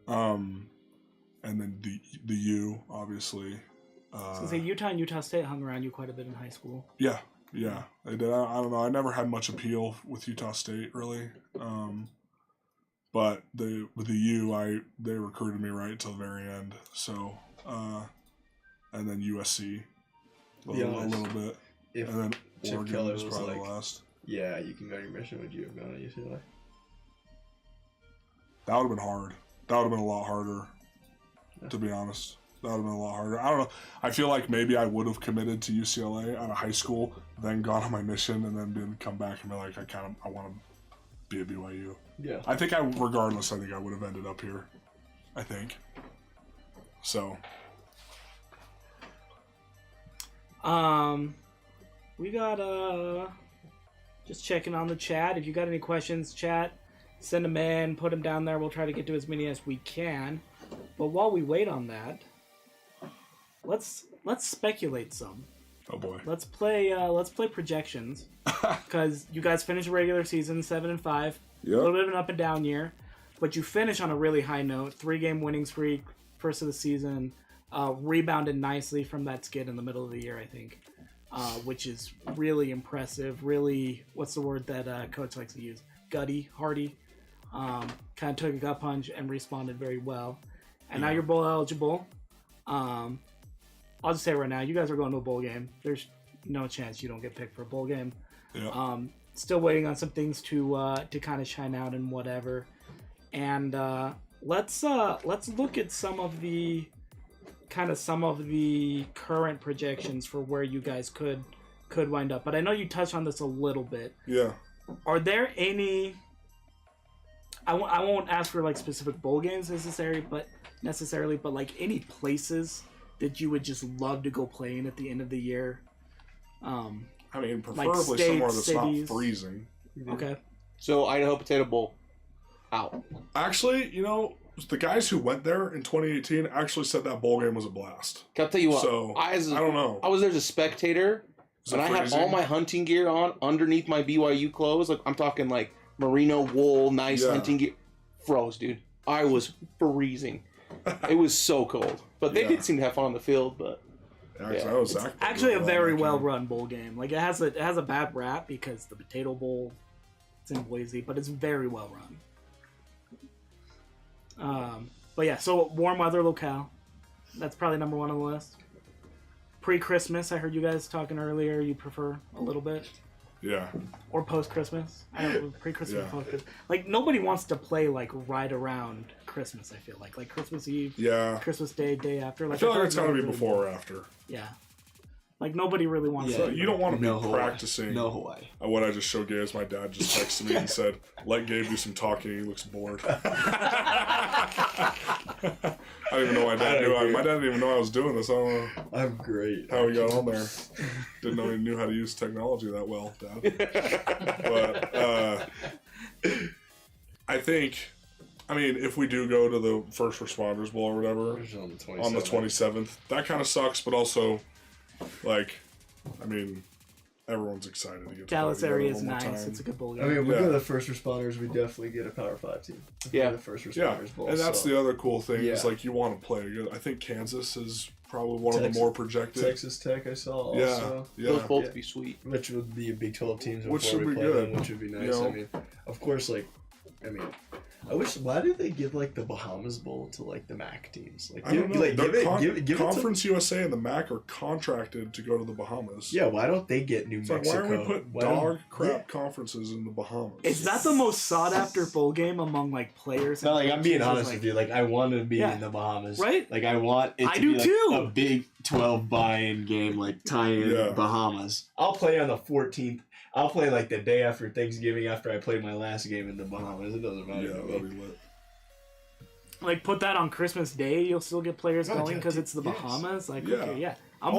And then the U, obviously. I was gonna say Utah and Utah State hung around you quite a bit in high school. Yeah, they did. I don't know. I never had much appeal with Utah State really, but with the U, they recruited me right till the very end. So, and then USC a little bit, and then Chip Oregon Kelly was probably like, the last. Yeah, you can go on your mission. Would you have gone to UCLA? That would have been hard. That would have been a lot harder, to be honest. That would have been a lot harder. I don't know. I feel like maybe I would have committed to UCLA out of high school, then gone on my mission, and then didn't come back and be like, I want to be at BYU. Yeah. I think regardless, I think I would have ended up here. I think. So. We got just checking on the chat. If you got any questions, chat, send them in, put them down there. We'll try to get to as many as we can. But while we wait on that, let's speculate some. Oh boy. Let's play projections because you guys finished the regular season 7-5. Yep. A little bit of an up and down year, but you finish on a really high note. 3-game winning streak, first of the season. Rebounded nicely from that skid in the middle of the year, I think, which is really impressive. Really, what's the word that coach likes to use? Gutty, hearty. Kind of took a gut punch and responded very well. And now you're bowl eligible. I'll just say right now, you guys are going to a bowl game. There's no chance you don't get picked for a bowl game. Yeah. Still waiting on some things to kind of shine out and whatever. And let's look at some of the current projections for where you guys could wind up. But I know you touched on this a little bit. Yeah. Are there any? I won't ask for like specific bowl games necessarily, but like any places that you would just love to go play in at the end of the year. I mean, preferably like states, somewhere that's cities. not freezing. Okay. So Idaho Potato Bowl, out. Actually, the guys who went there in 2018 actually said that bowl game was a blast. Can I tell you what? So, I don't know. I was there as a spectator, and I had all my hunting gear on underneath my BYU clothes. Like I'm talking like merino wool, nice hunting gear. Froze, dude. I was freezing. It was so cold. But they did seem to have fun on the field. But it's actually a very well run bowl game. Like it has a bad rap because the Potato Bowl, it's in Boise, but it's very well run. But yeah, so warm weather locale. That's probably number one on the list. Pre-Christmas, I heard you guys talking earlier. You prefer a little bit. Yeah. Or post-Christmas. I don't know, pre-Christmas, post-Christmas. Like, nobody wants to play, like, right around Christmas, I feel like. Like, Christmas Eve, Christmas Day, day after. Like, I feel like it's got to be before or after. Yeah. Like, nobody really wants to. So you don't want to be practicing. No Hawaii. What I just showed Gabe is my dad just texted me and said, let Gabe do some talking. He looks bored. I didn't even know my dad knew. My dad didn't even know I was doing this. I don't know. I'm great. How he got on there. Didn't know he knew how to use technology that well, Dad. But I think, if we do go to the First Responders Bowl or whatever on the 27th, that kind of sucks, but also, everyone's excited to get Dallas to area is nice. Time. It's a good bowl game. We go to the First Responders, we definitely get a Power 5 team. The First Responders Bowl. And that's the other cool thing is you want to play. I think Kansas is probably one of the more projected. Texas Tech I saw also. Yeah. Those both be sweet. Which would be a Big 12 teams which before would we be play good. them, which would be nice. Of course, why do they give the Bahamas Bowl to the MAC teams? I don't know. Give Conference USA and the MAC are contracted to go to the Bahamas. Yeah, why don't they get New Mexico? Why don't we put dog crap conferences in the Bahamas? Is that the most sought after bowl game among players? No, I'm being honest with you. I want to be in the Bahamas, right? I want it to be too. A Big 12 buy-in game, tie-in Bahamas. I'll play on the 14th. I'll play the day after Thanksgiving after I played my last game in the Bahamas. It doesn't matter. Yeah, that'll be lit. Put that on Christmas Day, you'll still get players going because it's the Bahamas. All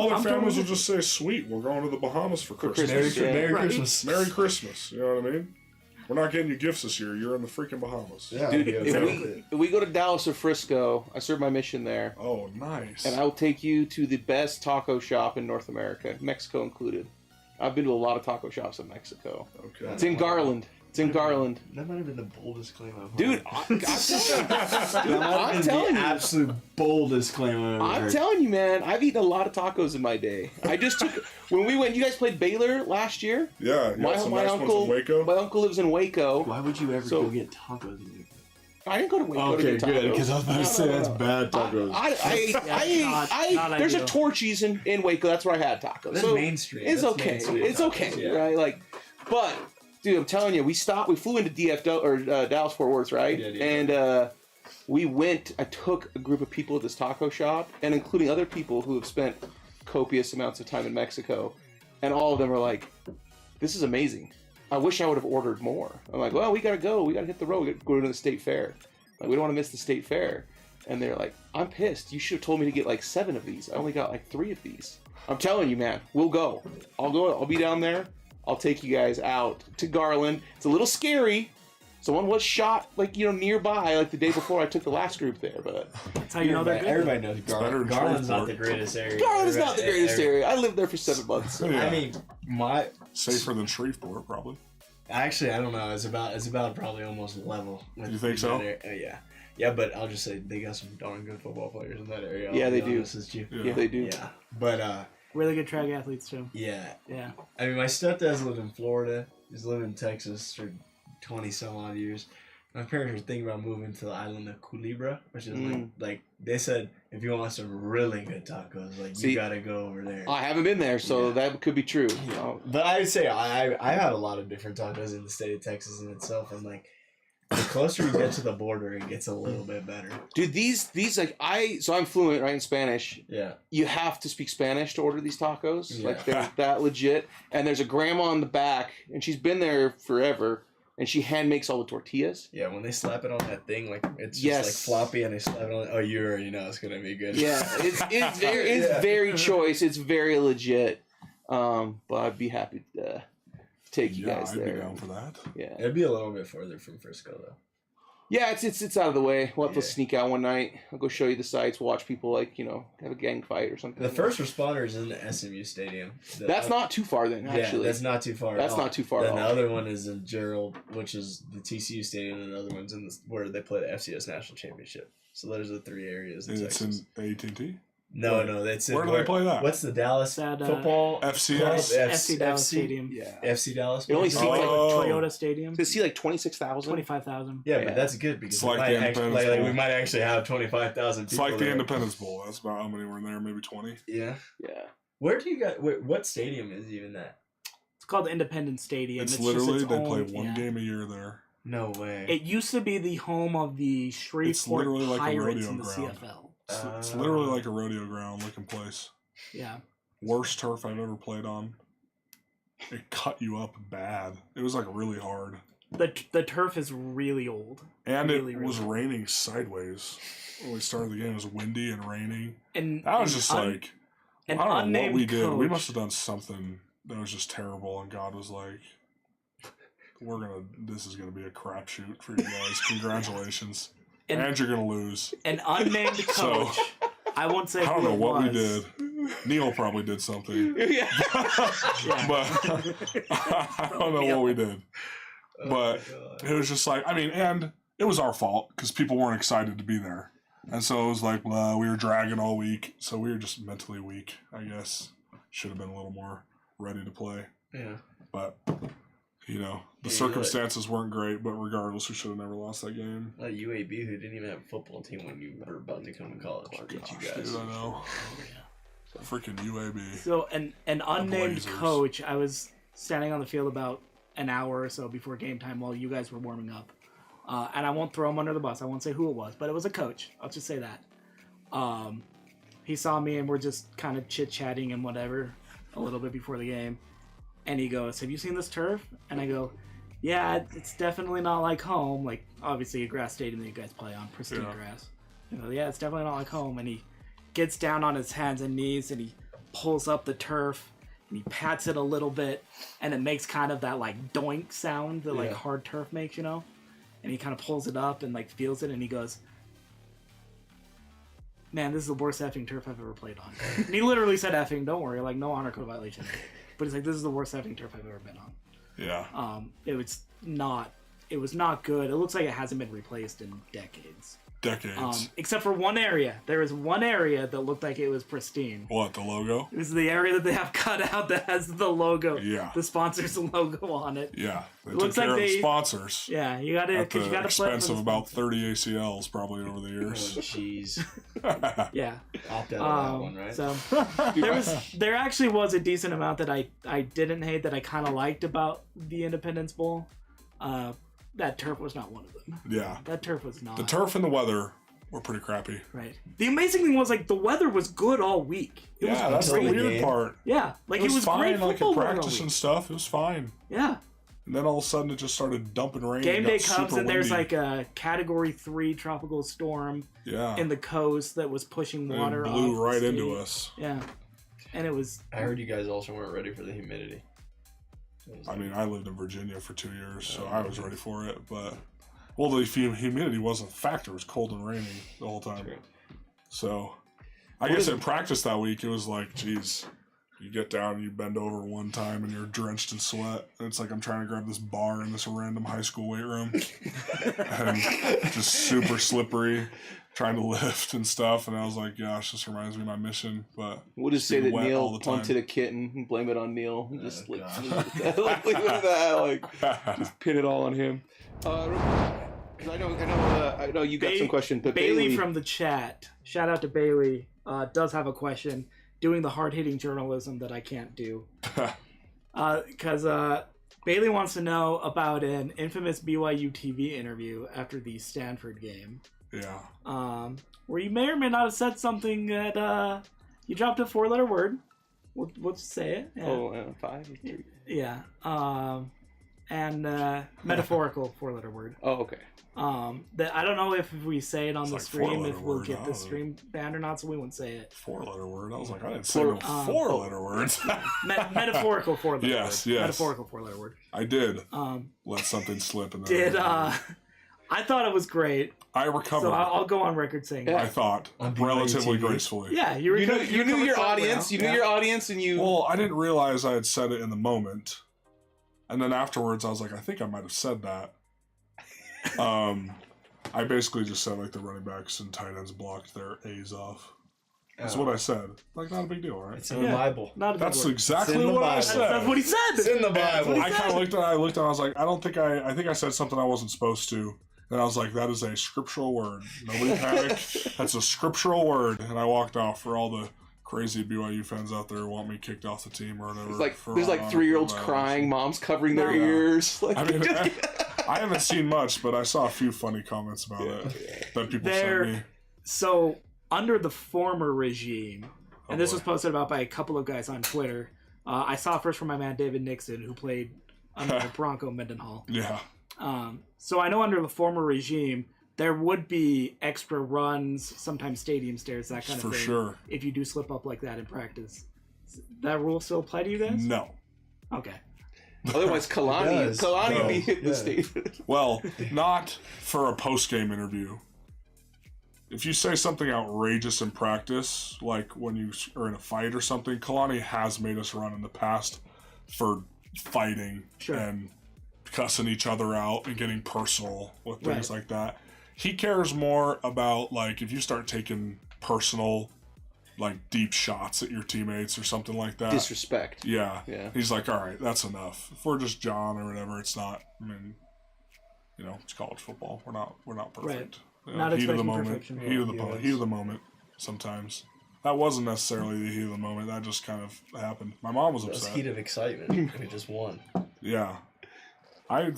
their families will just say, "Sweet, we're going to the Bahamas for Christmas." Merry Christmas. Merry Christmas. You know what I mean? We're not getting you gifts this year. You're in the freaking Bahamas. Yeah, dude. If we go to Dallas or Frisco, I serve my mission there. Oh, nice. And I will take you to the best taco shop in North America, Mexico included. I've been to a lot of taco shops in Mexico. Okay. It's in Garland. That might have been the boldest claim I've heard. Dude, I'm telling you. Absolute boldest claim I've ever heard. I'm telling you, man. I've eaten a lot of tacos in my day. I just took when we went. You guys played Baylor last year. Yeah, my uncle. In Waco. My uncle lives in Waco. Why would you ever go get tacos in Waco? I didn't go to Waco to get tacos. Good, because I was about to say that's bad tacos. There's a Torchy's in Waco. That's where I had tacos. That's mainstream. It's okay. It's okay, right? But dude, I'm telling you, we flew into Dallas Fort Worth, right? Yeah. And I took a group of people at this taco shop, and including other people who have spent copious amounts of time in Mexico, and all of them are like, "This is amazing. I wish I would have ordered more." I'm like, "Well, we gotta go. We gotta hit the road. We gotta go to the state fair. We don't want to miss the state fair." And they're like, "I'm pissed. You should have told me to get 7 of these. I only got 3 of these." I'm telling you, man. We'll go. I'll go. I'll be down there. I'll take you guys out to Garland. It's a little scary. Someone was shot nearby the day before I took the last group there, but that's how you know they're good. Everybody knows Garland. Garland's not the greatest area. Garland's not the greatest area. I lived there for 7 months. So. Yeah. Safer than Shreveport, probably. Actually, I don't know. It's about probably almost level. You think so? Yeah, but I'll just say they got some darn good football players in that area. Yeah, they do. Yeah, they do. Yeah, but really good track athletes too. Yeah. Yeah. My stepdad's lived in Florida. He's lived in Texas for 20 some odd years. My parents were thinking about moving to the island of Culebra, which is they said if you want some really good tacos, you gotta go over there. I haven't been there, so that could be true. But I'd say I had a lot of different tacos in the state of Texas in itself, and The closer you get to the border, it gets a little bit better. Dude, these like so I'm fluent, right, in Spanish. Yeah. You have to speak Spanish to order these tacos. Yeah. Like, they're that legit. And there's a grandma in the back, and she's been there forever, and she hand makes all the tortillas. Yeah, when they slap it on that thing, like, it's just like floppy, and they slap it on. Oh, you already know it's gonna be good. Yeah, it's very choice. It's very legit. But I'd be happy to take you guys there. I'd be down for that. Yeah, It'd be a little bit further from Frisco though. Yeah, it's out of the way. We'll have to sneak out one night. I'll go show you the sites. Watch people, like, have a gang fight or something. The first responders is in the SMU stadium. That's not too far then, actually. Yeah, that's not too far. That's not too far. Then the other one is in Gerald, which is the TCU stadium, and the other one's in where they play the FCS National Championship. So those are the three areas. And it's in AT&T? No, that's where do they play that? What's the Dallas football FCS? FC Dallas Stadium. Yeah, FC Dallas. It only seats like Toyota Stadium. Does it see like 26,000? 25,000. Yeah, but that's good because it's like the Independence Bowl. We might actually have 25,000 people. It's like the there. Independence Bowl. That's about how many were in there. Maybe 20. Yeah. Yeah. Where do you guys? What stadium is even that? It's called the Independence Stadium. It's literally they play one game a year there. No way. It used to be the home of the Shreveport Pirates in the CFL. It's literally like a rodeo ground looking place. Yeah. Worst turf I've ever played on. It cut you up bad. It was like really hard. The turf is really old. And really, it was raining sideways. When we started the game, it was windy and raining. And I was just like, I don't know what we did. Coach. We must have done something that was just terrible. And God was like, this is going to be a crapshoot for you guys. Congratulations. And you're going to lose. An unnamed coach. So, I won't say I don't know what we was. did. Neil probably did something. Yeah. But I don't know what we did. But it was just like, and it was our fault because people weren't excited to be there. And so it was like, well, we were dragging all week. So we were just mentally weak, I guess. Should have been a little more ready to play. Yeah. But, the circumstances weren't great. But regardless, we should have never lost that game. Like UAB, who didn't even have a football team when you were about to come to college. Get you guys. Dude, I know. Freaking UAB. So an unnamed coach, I was standing on the field about an hour or so before game time while you guys were warming up. And I won't throw him under the bus. I won't say who it was, but it was a coach. I'll just say that. He saw me and we're just kind of chit-chatting and whatever a little bit before the game. And he goes, "Have you seen this turf?" And I go, "Yeah, it's definitely not like home. Like, obviously a grass stadium that you guys play on, pristine grass." You know, yeah, it's definitely not like home. And he gets down on his hands and knees and he pulls up the turf and he pats it a little bit and it makes kind of that like doink sound that like hard turf makes, And he kind of pulls it up and like feels it and he goes, "Man, this is the worst effing turf I've ever played on." And he literally said effing, don't worry, like no honor code violation. But he's like, "This is the worst effing turf I've ever been on." Yeah. It was not good. It looks like it hasn't been replaced in decades. Except for one area. There was one area that looked like it was pristine. What, the logo? It was the area that they have cut out that has the logo. Yeah. The sponsor's logo on it. Yeah. They It looks took care like of the they- sponsors. Yeah, you got to At the play expense for of the about sponsor. 30 ACLs probably over the years. Oh, jeez. Yeah. Opt out of that one, right? So there actually was a decent amount that I didn't hate that I kind of liked about the Independence Bowl. That turf was not one of them. Yeah. That turf was not. The turf and the weather were pretty crappy. Right. The amazing thing was like the weather was good all week. It was That's the great. weird part. Yeah, like it was fine, great like football in weather all practice week. and stuff. It was fine. Yeah. And then all of a sudden it just started dumping rain. Game It day got comes super and there's windy. like a Category 3 tropical storm in the coast that was pushing water. It blew off the right into stadium. us. Yeah, and it was. I heard you guys also weren't ready for the humidity. I mean, I lived in Virginia for 2 years, so I was ready for it. But the humidity wasn't a factor. It was cold and raining the whole time. True. So I guess in practice that week, it was like, geez, you get down and you bend over one time and you're drenched in sweat. And it's like I'm trying to grab this bar in this random high school weight room. And just super slippery, trying to lift and stuff. And I was like, gosh, this reminds me of my mission. But we'll just say that wet all Neil the time. punted a kitten and blame it on Neil. And just leave it at that. Just pin it all on him. 'Cause I know you got some question, but Bailey from the chat. Shout out to Bailey. Does have a question. Doing the hard hitting journalism that I can't do. Because Bailey wants to know about an infamous BYU TV interview after the Stanford game. Yeah. Where you may or may not have said something that you dropped a 4-letter word. We'll just say it. Yeah. 5 or 3. Yeah. And metaphorical 4-letter word. Oh, okay. That I don't know if we say it on the like stream, 4-letter if we'll word, get the stream banned or not, so we won't say it. 4-letter word. I was like, I didn't say no 4-letter words. Metaphorical 4-letter word. Yes. Metaphorical 4-letter word. I did. Let something slip in there. I thought it was great. I recovered. So I'll go on record saying I thought relatively gracefully. Yeah, you knew your audience. You knew your audience, and you. Well, I didn't realize I had said it in the moment, and then afterwards, I was like, I think I might have said that. I basically just said like the running backs and tight ends blocked their A's off. That's what I said. Like, not a big deal, right? It's in the Bible. That's exactly what I said. That's what he said. It's in the Bible. I kind of looked at it. I was like, I think I said something I wasn't supposed to. And I was like, that is a scriptural word. Nobody panic. That's a scriptural word. And I walked off for all the crazy BYU fans out there who want me kicked off the team or whatever. It's like, there's like 3-year-olds crying, moms covering their ears. Like, I mean, I haven't seen much, but I saw a few funny comments about it that people sent me. So, under the former regime, and this was posted about by a couple of guys on Twitter, I saw first from my man David Nixon, who played under Bronco Mendenhall. Yeah. So I know under the former regime, there would be extra runs, sometimes stadium stairs, that kind of thing. For sure. If you do slip up like that in practice. That rule still apply to you guys? No. Okay. Otherwise, Kalani would be hitting the stage. Well, not for a post-game interview. If you say something outrageous in practice, like when you are in a fight or something, Kalani has made us run in the past for fighting and cussing each other out and getting personal with things like that. He cares more about, like, if you start taking personal, like, deep shots at your teammates or something like that. Disrespect. Yeah. He's like, all right, that's enough. If we're just John or whatever, it's not, I mean, you know, it's college football. We're not perfect. Right. You know, Not heat of the perfection. moment. Heat of the moment sometimes. That wasn't necessarily the heat of the moment. That just kind of happened. My mom was upset. It was heat of excitement. We just won. Yeah. I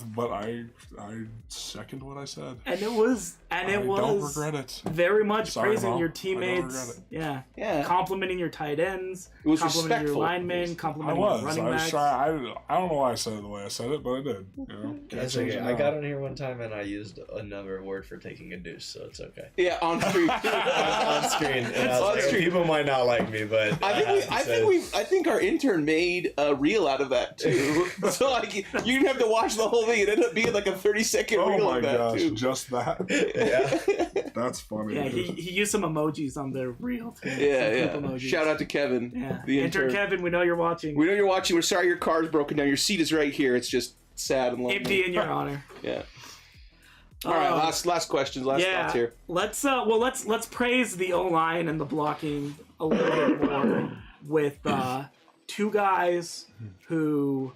second what I said. And it was don't regret it. Very much praising Mom. your teammates. Yeah. Complimenting your tight ends. It was complimenting respectful. your linemen. Complimenting your running backs. I don't know why I said it the way I said it, but I did. You know? That's okay. I got on here one time and I used another word for taking a deuce, so it's okay. Yeah, on screen. on screen. And I was like, people might not like me, but I think our intern made a reel out of that too. So like you didn't have to watch the whole thing. It ended up being like a 30-second reel of that. Oh my gosh, too. just that? Yeah. That's funny. Yeah, he used some emojis on the reel too. Yeah. Shout out to Kevin. Yeah. The intern. Kevin, we know you're watching. We know you're watching. We're sorry your car's broken down. Your seat is right here. It's just sad and lonely. Empty in your honor. Yeah. All right, last questions, thoughts here. Let's praise the O-line and the blocking a little bit more with two guys who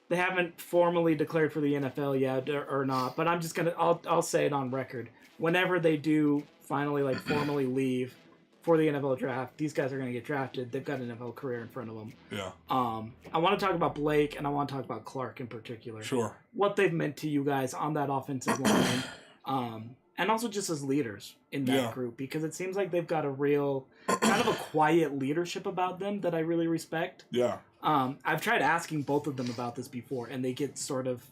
they haven't formally declared for the NFL yet or not, but I'm just I'll say it on record. Whenever they do finally like formally leave for the NFL draft, these guys are going to get drafted. They've got an NFL career in front of them. Yeah. I want to talk about Blake and I want to talk about Clark in particular. Sure. What they've meant to you guys on that offensive line, and also just as leaders in that group, because it seems like they've got a real kind of a quiet leadership about them that I really respect. Yeah. I've tried asking both of them about this before, and they get sort of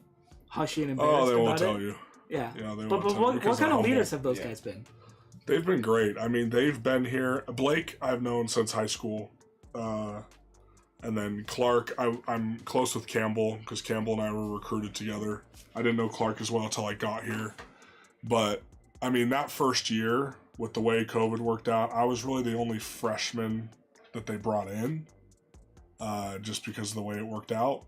hushy and embarrassed about it. Oh, they won't tell you. Yeah. They but what kind of leaders have those guys been? They've been great. I mean, they've been here. Blake, I've known since high school. And then Clark, I'm close with Campbell because Campbell and I were recruited together. I didn't know Clark as well until I got here. But, I mean, that first year, with the way COVID worked out, I was really the only freshman that they brought in, just because of the way it worked out.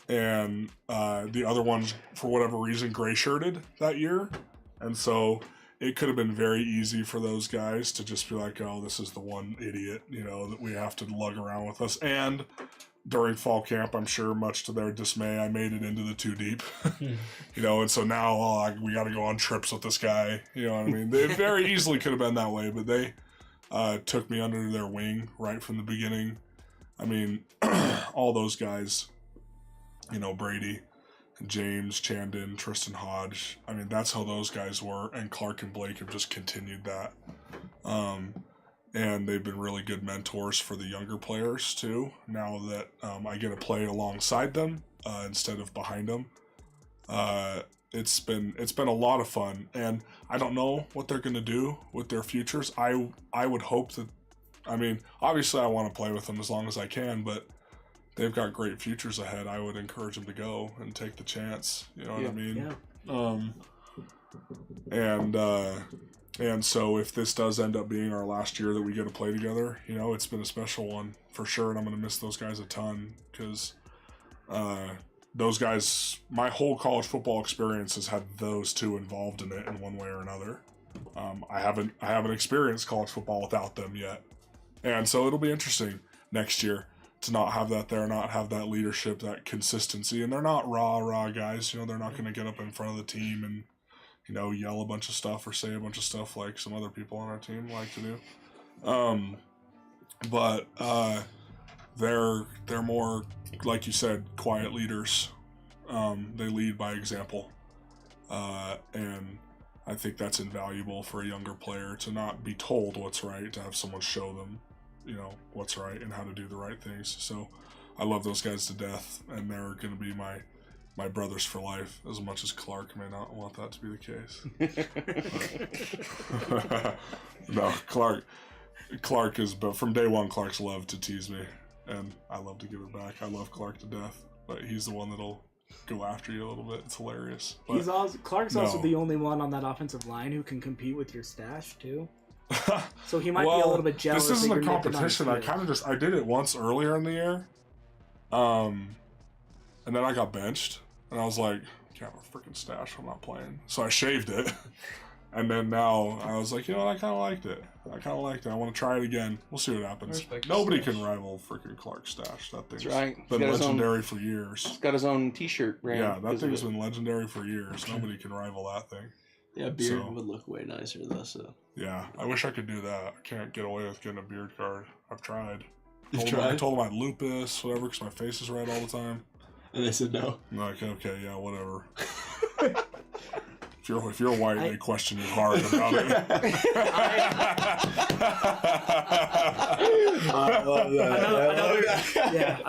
And the other ones, for whatever reason, gray-shirted that year. And so it could have been very easy for those guys to just be like, oh, this is the one idiot, that we have to lug around with us. And during fall camp, I'm sure, much to their dismay, I made it into the 2 deep, and so now we got to go on trips with this guy. You know what I mean? It very easily could have been that way, but they took me under their wing right from the beginning. I mean, all those guys Brady, James, Chandon, Tristan Hodge. I mean, that's how those guys were, and Clark and Blake have just continued that. And they've been really good mentors for the younger players too. Now that I get to play alongside them instead of behind them, it's been a lot of fun. And I don't know what they're going to do with their futures. I would hope that, I mean, obviously I want to play with them as long as I can, but they've got great futures ahead. I would encourage them to go and take the chance. You know what I mean? Yeah. And so if this does end up being our last year that we get to play together, it's been a special one for sure, and I'm going to miss those guys a ton because those guys, my whole college football experience has had those two involved in it in one way or another. I haven't experienced college football without them yet, and so it'll be interesting next year to not have that there, not have that leadership, that consistency, and they're not raw guys. They're not going to get up in front of the team and yell a bunch of stuff or say a bunch of stuff like some other people on our team like to do. But they're more, like you said, quiet leaders. They lead by example. And I think that's invaluable for a younger player to not be told what's right, to have someone show them, what's right and how to do the right things. So I love those guys to death, and they're going to be my brothers for life, as much as Clark may not want that to be the case. No, Clark is, but from day one, Clark's loved to tease me, and I love to give it back. I love Clark to death, but he's the one that'll go after you a little bit. It's hilarious. But Clark's also the only one on that offensive line who can compete with your stash, too. So he might be a little bit jealous. This isn't a competition. I did it once earlier in the year. And then I got benched, and I was like, can't have a freaking stash, I'm not playing. So I shaved it. And then now I was like, I kind of liked it. I want to try it again. We'll see what happens. Nobody can rival freaking Clark's stash. That thing's been legendary for years. He's got his own t-shirt brand. Yeah, that thing's been legendary for years. Nobody can rival that thing. Yeah, beard would look way nicer though, so. Yeah, I wish I could do that. I can't get away with getting a beard card. I've tried. I told them I had lupus, whatever, because my face is red all the time. And they said no. I'm like, okay, yeah, whatever. If you're white, they question you hard about it.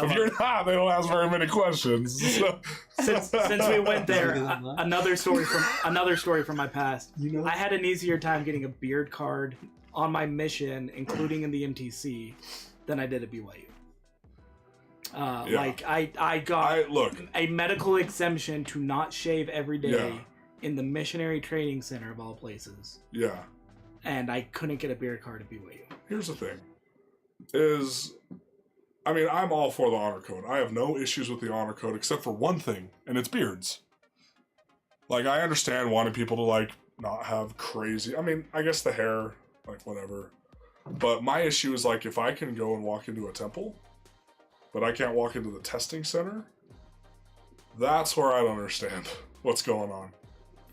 If you're not, they don't ask very many questions. So. Since we went there, another story from my past. I had an easier time getting a beard card on my mission, including in the MTC, than I did at BYU. Like I got a medical exemption to not shave every day in the Missionary Training Center of all places. Yeah. And I couldn't get a beard card at BYU. Here's the thing. I'm all for the honor code. I have no issues with the honor code except for one thing, and it's beards. Like, I understand wanting people to, not have crazy... I guess the hair, whatever. But my issue is, if I can go and walk into a temple, but I can't walk into the testing center, that's where I don't understand what's going on.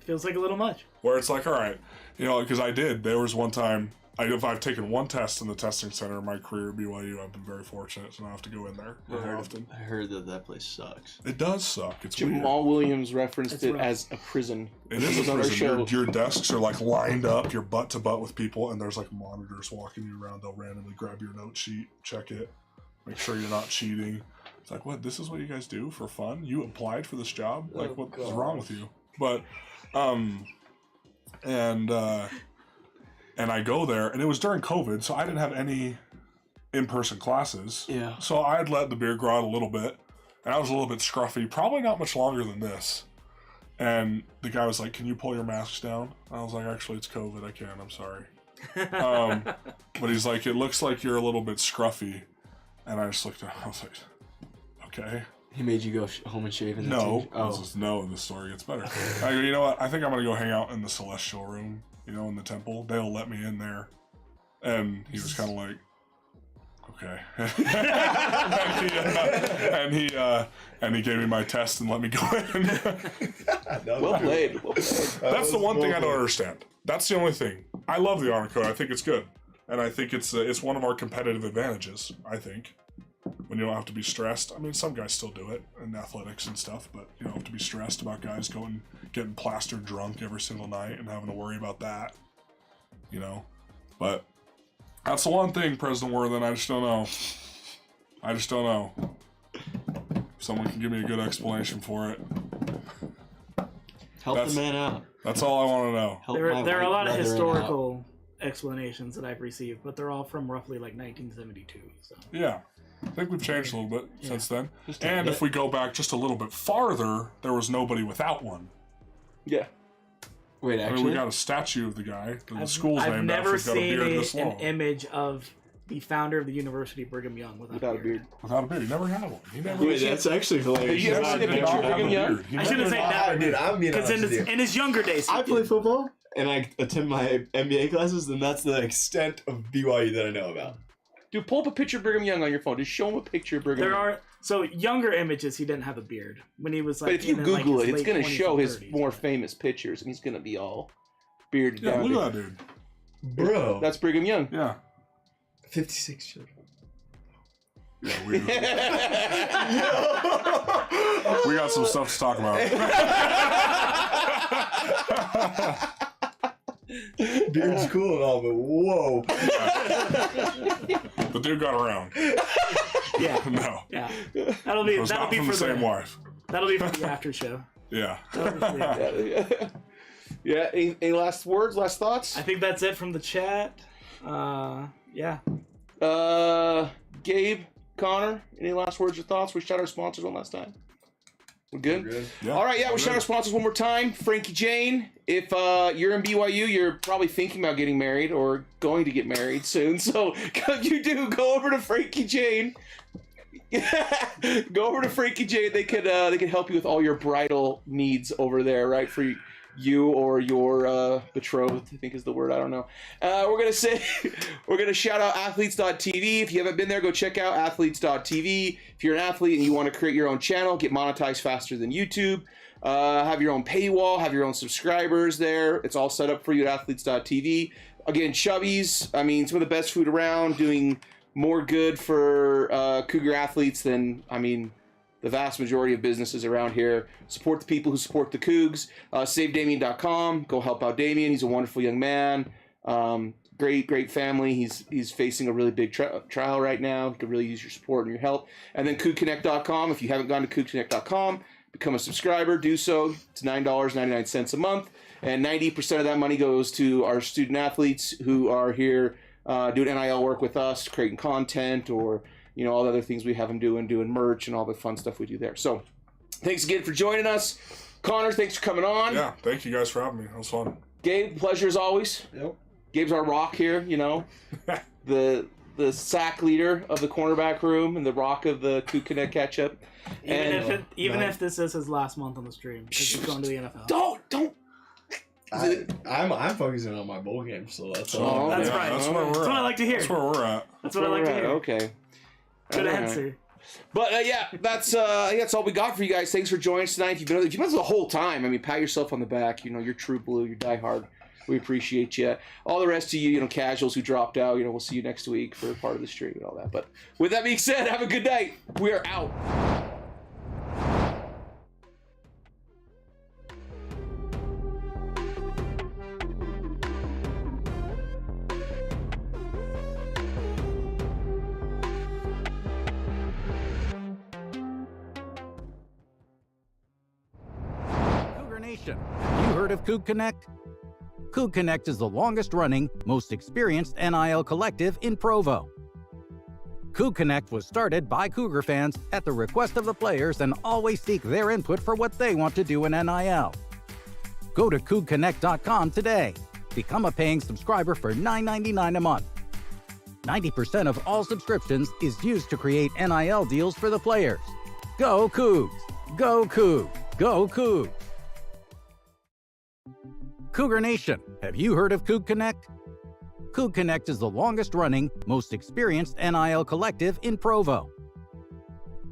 Feels like a little much. Where it's like, all right, because there was one time, I've taken one test in the testing center in my career at BYU. I've been very fortunate to not have to go in there very often. I heard that place sucks. It does suck. It's Jamal weird. Williams referenced it as a prison. It is a prison. Your desks are lined up, you're butt to butt with people, and there's monitors walking you around. They'll randomly grab your note sheet, check it, make sure you're not cheating. It's like, what? This is what you guys do for fun? You applied for this job? What is wrong with you? But, and I go there, and it was during COVID, so I didn't have any in-person classes. Yeah. So I had let the beard grow out a little bit, and I was a little bit scruffy, probably not much longer than this. And the guy was like, "Can you pull your masks down?" I was like, "Actually, it's COVID. I can't. I'm sorry." But he's like, "It looks like you're a little bit scruffy," and I just looked at him. I was like, "Okay." He made you go home and shave in the No. The story gets better. I go, you know what? I think I'm going to go hang out in the Celestial Room, in the temple. They'll let me in there. And he was kind of like, okay. and he gave me my test and let me go in. Well played. That's the one thing I don't understand. That's the only thing. I love the honor code. I think it's good. And I think it's one of our competitive advantages, I think. when you don't have to be stressed. I mean, some guys still do it in athletics and stuff, but you don't have to be stressed about guys getting plastered drunk every single night and having to worry about that, you know. But that's the one thing, President Worthen, I just don't know. If someone can give me a good explanation for it. Help the man out. That's all I want to know. There are a lot of historical explanations that I've received, but they're all from roughly like 1972. So. Yeah. I think we've changed a little bit since then. And if we go back just a little bit farther, there was nobody without one. Yeah. Wait, actually? I mean, we got a statue of the guy that the school's named after. He's got a beard this long. I've never seen an image of the founder of the University, Brigham Young, without a beard. Without a beard. He never had one. Wait, that's actually hilarious. You ever seen a picture of Brigham Young? I shouldn't say never, dude. Because in his younger days, I play football, and I attend my MBA classes, and that's the extent of BYU that I know about. Dude, pull up a picture of Brigham Young on your phone. Just show him a picture of Brigham Young. So younger images, he didn't have a beard. When he was like, but if you Google it, it's going to show his more famous pictures, and he's going to be all bearded down. Look at that dude. Bro. That's Brigham Young. Yeah. 56 children. Yeah, we got some stuff to talk about. Beard's cool and all, but whoa. The dude got around. Yeah. No. Yeah. That'll be from for the same wife. That'll be for the after show. Yeah. Yeah. Any last words? Last thoughts? I think that's it from the chat. Yeah. Gabe, Connor, any last words or thoughts? We shout our sponsors one last time. We're good? Yeah, all right, yeah, we'll shout our sponsors one more time. Frankie Jane. If you're in BYU, you're probably thinking about getting married or going to get married soon. So if you do, go over to Frankie Jane. Go over to Frankie Jane. They could help you with all your bridal needs over there, right? For you or your betrothed, I think is the word. I don't know. We're gonna shout out athletes.tv. If you haven't been there, go check out athletes.tv. If you're an athlete and you want to create your own channel, get monetized faster than YouTube, have your own paywall, have your own subscribers there. It's all set up for you at athletes.tv. Again, Chubby's, I mean, some of the best food around, doing more good for Cougar athletes than, I mean, the vast majority of businesses around here. Support the people who support the Cougs. SaveDamien.com. Go help out Damien. He's a wonderful young man. Great family. He's facing a really big trial right now. He could really use your support and your help. And then CougConnect.com. If you haven't gone to CougConnect.com, become a subscriber. Do so. It's $9.99 a month. And 90% of that money goes to our student athletes who are here doing NIL work with us, creating content, or you know, all the other things we have them doing merch and all the fun stuff we do there. So thanks again for joining us. Connor, thanks for coming on. Yeah, thank you guys for having me. That was fun. Gabe, pleasure as always. Yep. Gabe's our rock here, you know. the sack leader of the cornerback room and the rock of the Coug Connect catch-up. Even if this is his last month on the stream, because he's going to the NFL. Don't. I'm focusing on my bowl game, so that's all. That's right. That's where we're at. That's what I like to hear. That's where we're at. That's what I like to hear. Okay. Good answer. But yeah, that's all we got for you guys. Thanks for joining us tonight. If you've been with us the whole time, I mean, pat yourself on the back. You know, you're true blue, you're diehard. We appreciate you. All the rest of you, you know, casuals who dropped out, you know, we'll see you next week for part of the stream and all that. But with that being said, have a good night. We are out. Nation. Have you heard of Coug Connect? Coug Connect is the longest-running, most experienced NIL collective in Provo. Coug Connect was started by Cougar fans at the request of the players and always seek their input for what they want to do in NIL. Go to CougConnect.com today. Become a paying subscriber for $9.99 a month. 90% of all subscriptions is used to create NIL deals for the players. Go Cougs! Go Coug! Go Coug! Cougar Nation, have you heard of Coug Connect? Coug Connect is the longest-running, most experienced NIL collective in Provo.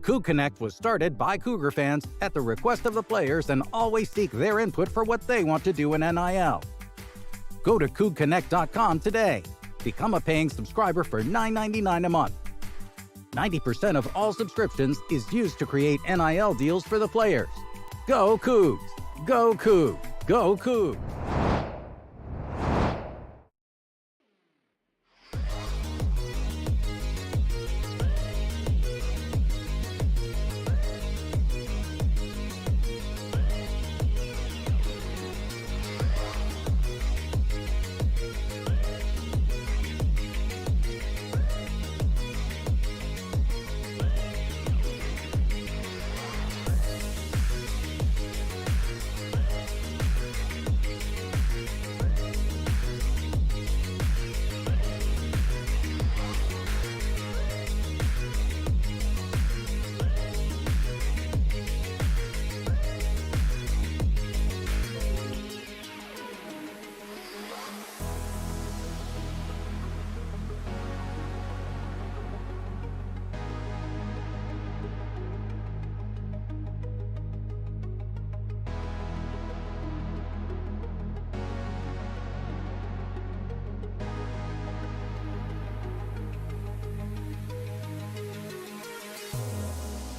Coug Connect was started by Cougar fans at the request of the players and always seek their input for what they want to do in NIL. Go to CougConnect.com today. Become a paying subscriber for $9.99 a month. 90% of all subscriptions is used to create NIL deals for the players. Go Cougs! Go Coug! Go Cougs!